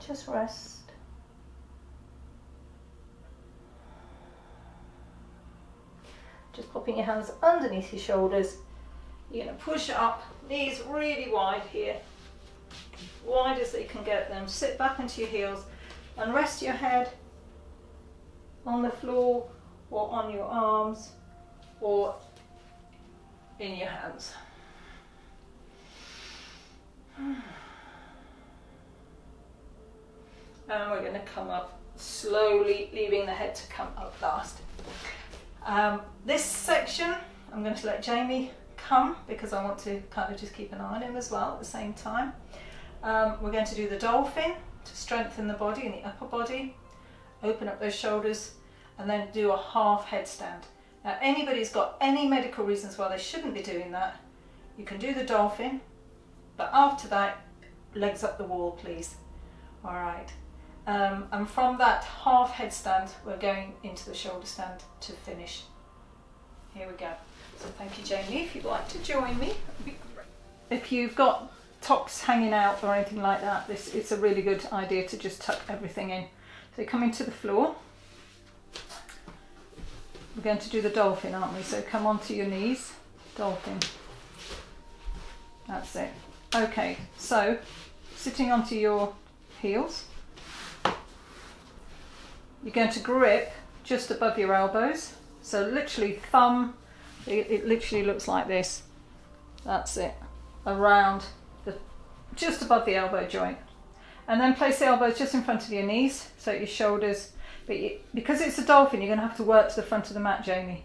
Just rest. Just popping your hands underneath your shoulders. You're going to push up, knees really wide here. Wide as they can get them. Sit back into your heels and rest your head on the floor or on your arms or in your hands. And we're going to come up slowly, leaving the head to come up last. This section, I'm going to let Jamie come because I want to kind of just keep an eye on him as well at the same time. We're going to do the dolphin to strengthen the body and the upper body, open up those shoulders, and then do a half headstand. Now, anybody's got any medical reasons why they shouldn't be doing that, you can do the dolphin, but after that, legs up the wall, please. All right. And from that half headstand, we're going into the shoulder stand to finish. Here we go. So thank you, Jamie. If you'd like to join me, that'd be great. If you've got tops hanging out or anything like that, it's a really good idea to just tuck everything in. So you come into the floor. We're going to do the dolphin, aren't we? So come onto your knees, dolphin. That's it. Okay, so sitting onto your heels. You're going to grip just above your elbows. So literally thumb, it literally looks like this. That's it. Around, just above the elbow joint. And then place the elbows just in front of your knees, so your shoulders. But because it's a dolphin, you're going to have to work to the front of the mat, Jamie.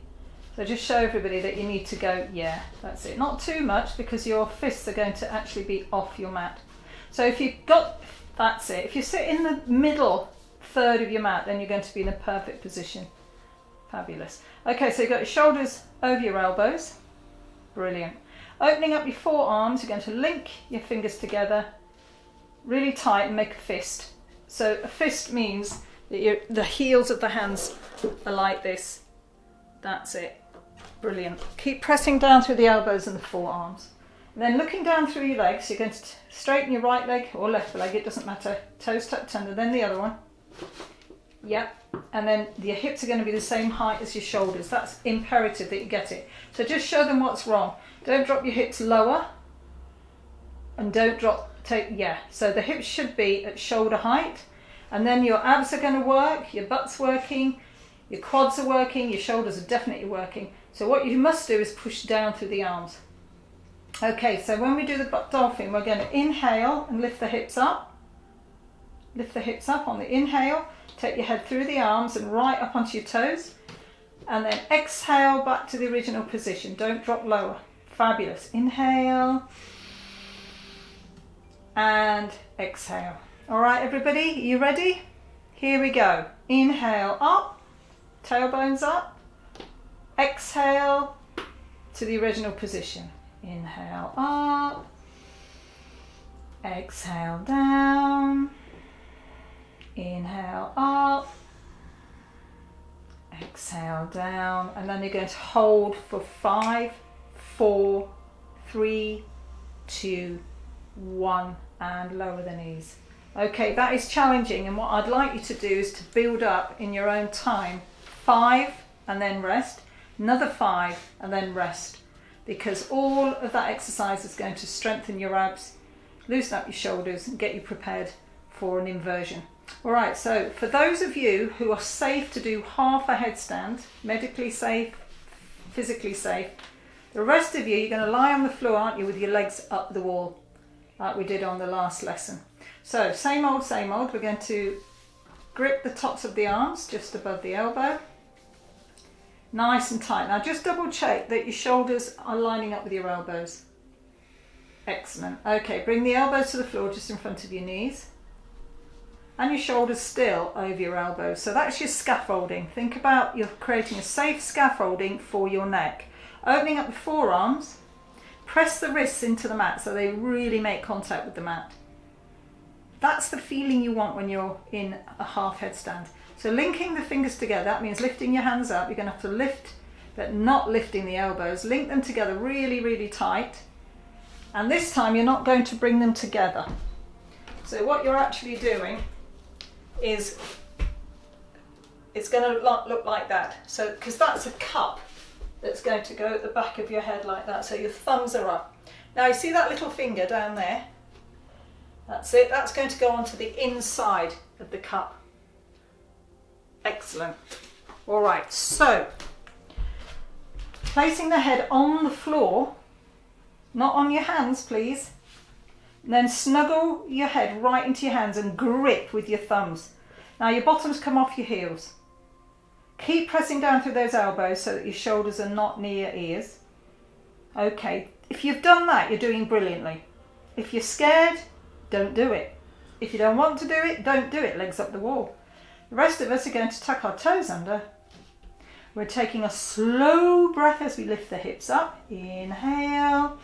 So just show everybody that you need to go, yeah, that's it. Not too much because your fists are going to actually be off your mat. So if you've got, that's it. If you sit in the middle third of your mat, then you're going to be in a perfect position. Fabulous. Okay, so you've got your shoulders over your elbows. Brilliant. Opening up your forearms, you're going to link your fingers together really tight and make a fist. So a fist means that the heels of the hands are like this. That's it. Brilliant. Keep pressing down through the elbows and the forearms. And then looking down through your legs, you're going to straighten your right leg or left leg, it doesn't matter. Toes tucked under, then the other one. Yep. And then your hips are going to be the same height as your shoulders. That's imperative that you get it. So just show them what's wrong. Don't drop your hips lower. And don't so the hips should be at shoulder height. And then your abs are going to work, your butt's working, your quads are working, your shoulders are definitely working. So what you must do is push down through the arms. Okay, so when we do the dolphin, we're going to inhale and lift the hips up. Lift the hips up on the inhale. Take your head through the arms and right up onto your toes. And then exhale back to the original position. Don't drop lower. Fabulous. Inhale. And exhale. All right, everybody, are you ready? Here we go. Inhale up. Tailbones up. Exhale to the original position. Inhale up. Exhale down. Inhale up, exhale down, and then you're going to hold for 5, 4, 3, 2, 1, and lower the knees. Okay, that is challenging, and what I'd like you to do is to build up in your own time. 5 and then rest, another 5 and then rest, because all of that exercise is going to strengthen your abs, loosen up your shoulders, and get you prepared for an inversion. All right, so for those of you who are safe to do half a headstand, medically safe, physically safe, the rest of you, you're going to lie on the floor, aren't you, with your legs up the wall, like we did on the last lesson. So same old, we're going to grip the tops of the arms just above the elbow, nice and tight. Now just double check that your shoulders are lining up with your elbows. Excellent. Okay, bring the elbows to the floor just in front of your knees. And your shoulders still over your elbows. So that's your scaffolding. Think about you're creating a safe scaffolding for your neck. Opening up the forearms, press the wrists into the mat so they really make contact with the mat. that's the feeling you want when you're in a half headstand. So linking the fingers together, that means lifting your hands up. You're going to have to lift, but not lifting the elbows. Link them together really, really tight. And this time you're not going to bring them together. So what you're actually doing is, it's going to look like that. So, because that's a cup that's going to go at the back of your head like that. So your thumbs are up. Now you see that little finger down there? That's it. That's going to go onto the inside of the cup. Excellent. All right, so placing the head on the floor, not on your hands, please. And then snuggle your head right into your hands and grip with your thumbs. Now your bottoms come off your heels. Keep pressing down through those elbows so that your shoulders are not near your ears. Okay, if you've done that, you're doing brilliantly. If you're scared, don't do it. If you don't want to do it, don't do it. Legs up the wall. The rest of us are going to tuck our toes under. We're taking a slow breath as we lift the hips up. Inhale.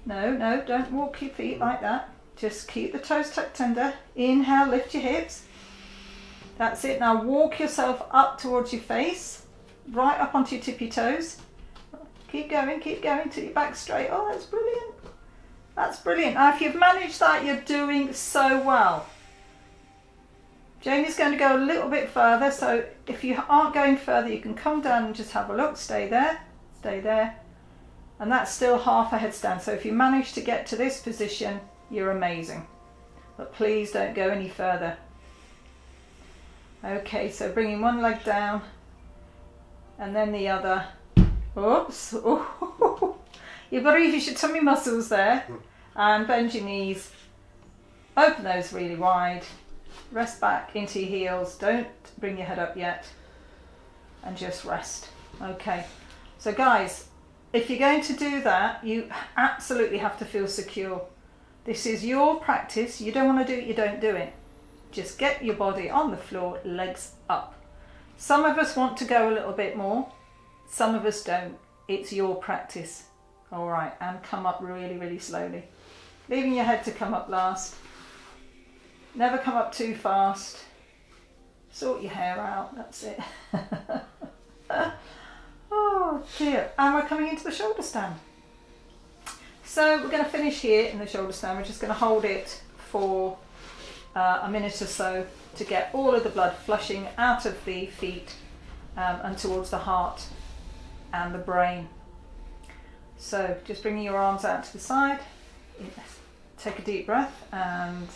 No, don't walk your feet like that. Just keep the toes tucked under. Inhale, lift your hips. That's it. Now walk yourself up towards your face, right up onto your tippy toes. Keep going till your back's straight. Oh, that's brilliant. That's brilliant. Now if you've managed that, you're doing so well. Jamie's going to go a little bit further, so if you aren't going further, you can come down and just have a look. Stay there, and that's still half a headstand. So if you manage to get to this position, you're amazing. But please don't go any further. Okay, so bringing one leg down and then the other. Oops. Ooh. You've got to use your tummy muscles there, and bend your knees. Open those really wide. Rest back into your heels. Don't bring your head up yet. And just rest. Okay. So guys, if you're going to do that, you absolutely have to feel secure. This is your practice. You don't want to do it, you don't do it. Just get your body on the floor, legs up. Some of us want to go a little bit more. Some of us don't. It's your practice. All right. And come up really, really slowly. Leaving your head to come up last. Never come up too fast. Sort your hair out, that's it. Oh dear. And we're coming into the shoulder stand. So we're going to finish here in the shoulder stand. We're just going to hold it for a minute or so to get all of the blood flushing out of the feet and towards the heart and the brain. So just bringing your arms out to the side. Take a deep breath and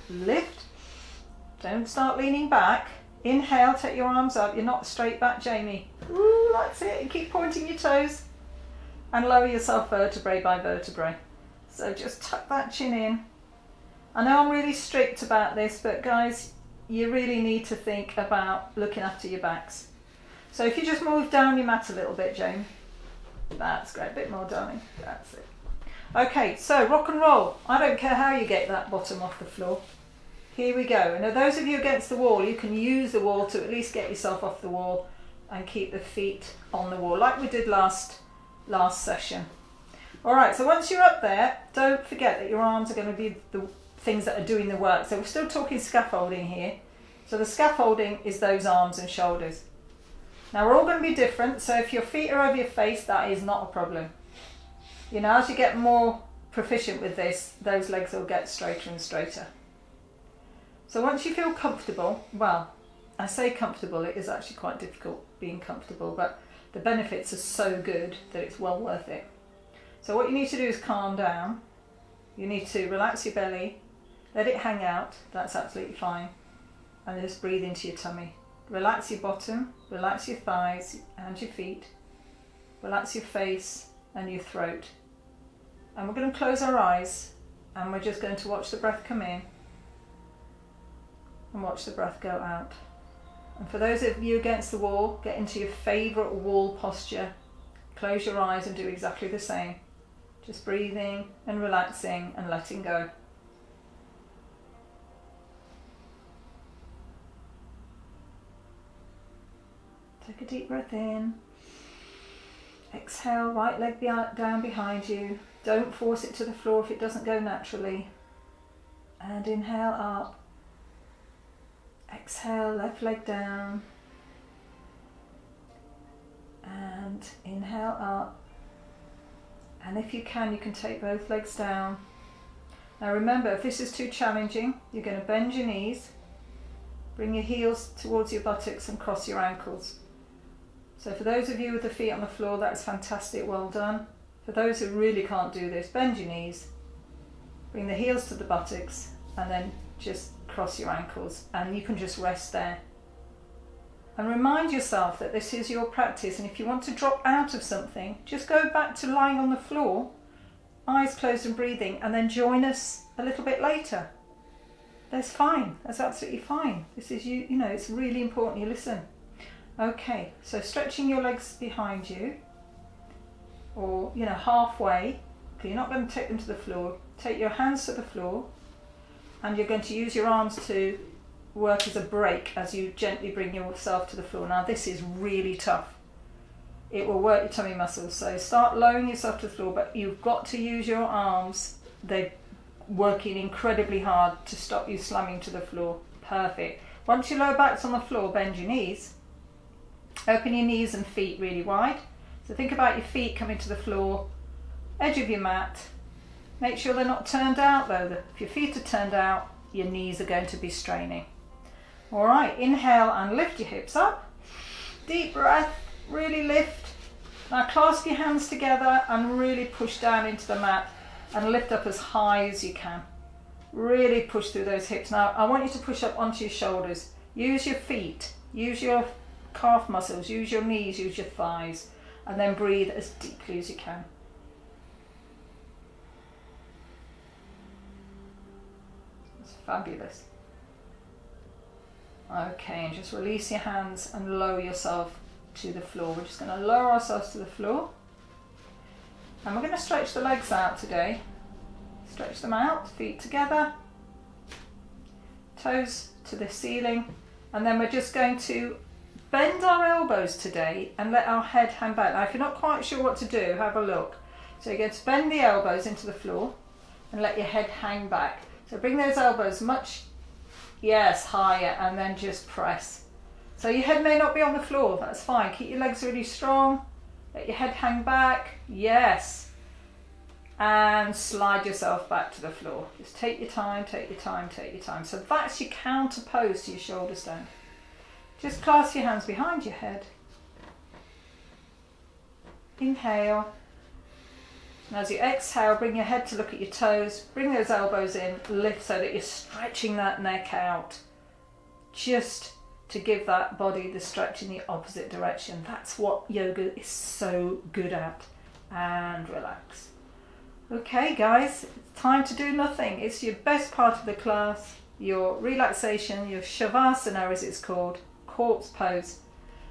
lift. Don't start leaning back. Inhale, take your arms up. You're not straight back, Jamie. Ooh, that's it. And keep pointing your toes. And lower yourself vertebrae by vertebrae. So just tuck that chin in. I know I'm really strict about this, but guys, you really need to think about looking after your backs. So if you just move down your mat a little bit, Jamie. That's great. A bit more, darling. That's it. Okay, so rock and roll. I don't care how you get that bottom off the floor. Here we go. And now those of you against the wall, you can use the wall to at least get yourself off the wall and keep the feet on the wall, like we did last session. All right, so once you're up there, don't forget that your arms are going to be the things that are doing the work. So we're still talking scaffolding here. So the scaffolding is those arms and shoulders. Now we're all going to be different, so if your feet are over your face, that is not a problem. You know, as you get more proficient with this, those legs will get straighter and straighter. So once you feel comfortable, well, I say comfortable, it is actually quite difficult being comfortable, but the benefits are so good that it's well worth it. So what you need to do is calm down. You need to relax your belly, let it hang out, that's absolutely fine, and just breathe into your tummy. Relax your bottom, relax your thighs and your feet, relax your face and your throat. And we're going to close our eyes and we're just going to watch the breath come in and watch the breath go out. And for those of you against the wall, get into your favourite wall posture. Close your eyes and do exactly the same. Just breathing and relaxing and letting go. Take a deep breath in. Exhale, right leg down behind you. Don't force it to the floor if it doesn't go naturally. And inhale up. Exhale, left leg down. And inhale up. And if you can take both legs down. Now remember, if this is too challenging, you're going to bend your knees, bring your heels towards your buttocks and cross your ankles. So for those of you with the feet on the floor, that's fantastic, well done. For those who really can't do this, bend your knees, bring the heels to the buttocks, and then just cross your ankles, and you can just rest there. And remind yourself that this is your practice, and if you want to drop out of something, just go back to lying on the floor, eyes closed and breathing, and then join us a little bit later. That's fine, that's absolutely fine. This is you know, it's really important you listen. Okay, so stretching your legs behind you, or halfway. Okay, you're not going to take them to the floor. Take your hands to the floor, and you're going to use your arms to work as a brake as you gently bring yourself to the floor. Now this is really tough. It will work your tummy muscles. So start lowering yourself to the floor, but you've got to use your arms. They're working incredibly hard to stop you slamming to the floor. Perfect. Once your lower back's on the floor, bend your knees. Open your knees and feet really wide. So think about your feet coming to the floor, edge of your mat. Make sure they're not turned out though. If your feet are turned out, your knees are going to be straining. All right, inhale and lift your hips up. Deep breath, really lift. Now clasp your hands together and really push down into the mat and lift up as high as you can. Really push through those hips. Now I want you to push up onto your shoulders. Use your feet, use your calf muscles, use your knees, use your thighs, and then breathe as deeply as you can. It's fabulous. Okay, and just release your hands and lower yourself to the floor. We're just going to lower ourselves to the floor, and we're going to stretch the legs out today. Stretch them out, feet together, toes to the ceiling, and then we're just going to bend our elbows today and let our head hang back. Now if you're not quite sure what to do, have a look. So you're going to bend the elbows into the floor and let your head hang back. So bring those elbows higher, and then just press. So your head may not be on the floor, that's fine. Keep your legs really strong, let your head hang back, yes. And slide yourself back to the floor. Just take your time, take your time, take your time. So that's your counter pose to your shoulder stand. Just clasp your hands behind your head. Inhale. And as you exhale, bring your head to look at your toes. Bring those elbows in, lift so that you're stretching that neck out. Just to give that body the stretch in the opposite direction. That's what yoga is so good at. And relax. Okay guys, it's time to do nothing. It's your best part of the class. Your relaxation, your shavasana as it's called. Corpse pose.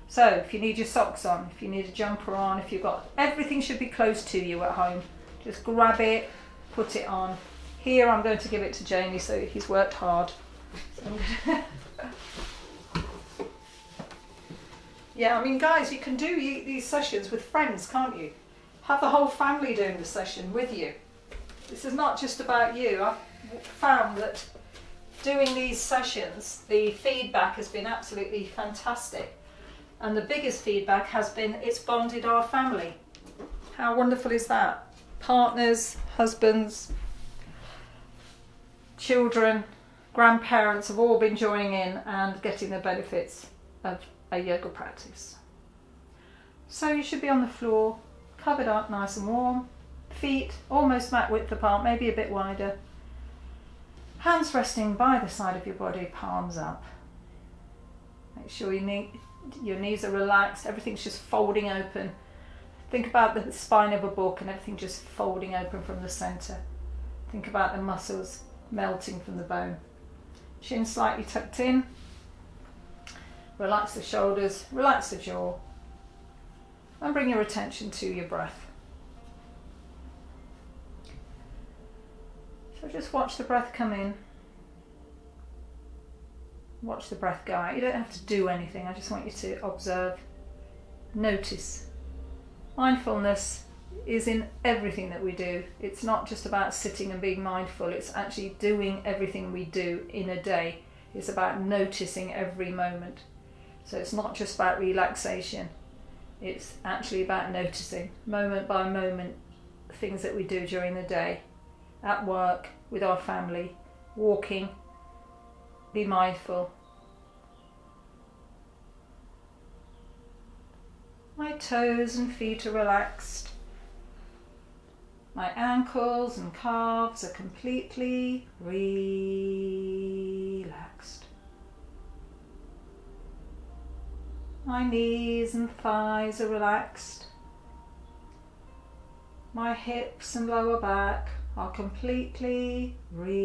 So if you need your socks on, if you need a jumper on, if you've got, everything should be close to you at home. Just grab it, put it on. Here I'm going to give it to Jamie, so he's worked hard. Yeah, I mean guys, you can do these sessions with friends, can't you? Have the whole family doing the session with you. This is not just about you. I've found that doing these sessions, the feedback has been absolutely fantastic. And the biggest feedback has been, it's bonded our family. How wonderful is that? Partners, husbands, children, grandparents have all been joining in and getting the benefits of a yoga practice. So you should be on the floor, covered up nice and warm, feet almost mat width apart, maybe a bit wider. Hands resting by the side of your body, palms up. Make sure your knees are relaxed, everything's just folding open. Think about the spine of a book and everything just folding open from the centre. Think about the muscles melting from the bone. Chin slightly tucked in. Relax the shoulders, relax the jaw. And bring your attention to your breath. So just watch the breath come in. Watch the breath go out. You don't have to do anything. I just want you to observe, notice. Mindfulness is in everything that we do. It's not just about sitting and being mindful, it's actually doing everything we do in a day. It's about noticing every moment. So it's not just about relaxation, it's actually about noticing moment by moment things that we do during the day, at work, with our family, walking. Be mindful. My toes and feet are relaxed. My ankles and calves are completely relaxed. My knees and thighs are relaxed. My hips and lower back are completely relaxed.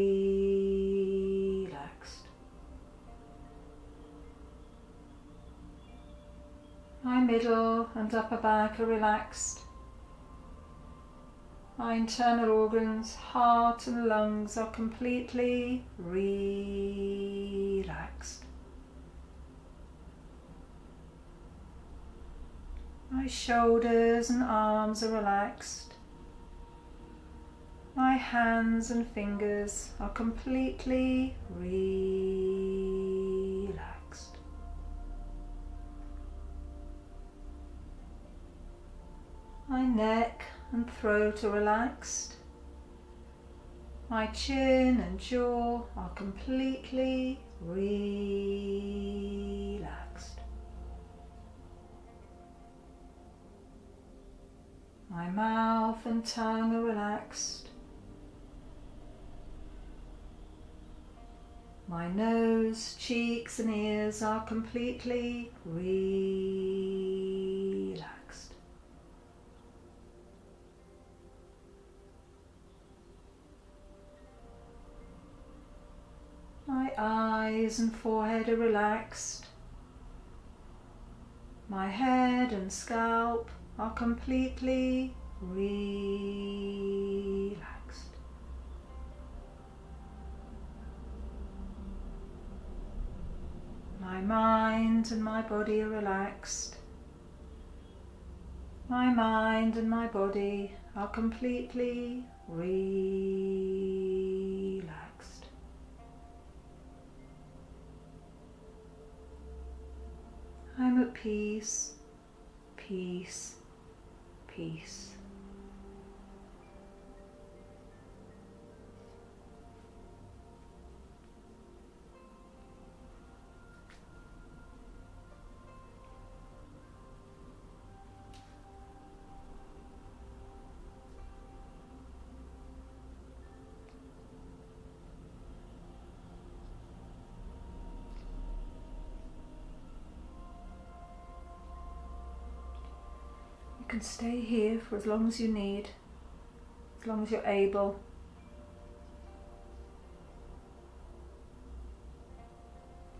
My middle and upper back are relaxed. My internal organs, heart and lungs are completely relaxed. My shoulders and arms are relaxed. My hands and fingers are completely relaxed. My neck and throat are relaxed. My chin and jaw are completely relaxed. My mouth and tongue are relaxed. My nose, cheeks and ears are completely relaxed. My eyes and forehead are relaxed. My head and scalp are completely relaxed. My mind and my body are relaxed. My mind and my body are completely relaxed. I'm at peace, peace, peace. You can stay here for as long as you need, as long as you're able.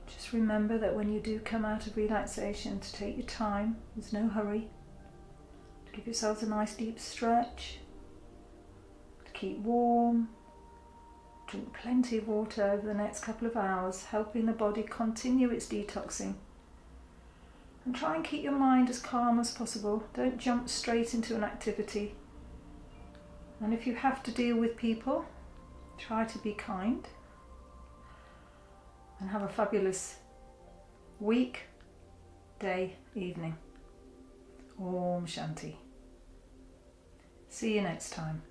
Just remember that when you do come out of relaxation, to take your time, there's no hurry. To give yourselves a nice deep stretch, to keep warm, drink plenty of water over the next couple of hours, helping the body continue its detoxing. And try and keep your mind as calm as possible. Don't jump straight into an activity. And if you have to deal with people, try to be kind. And have a fabulous week, day, evening. Om Shanti. See you next time.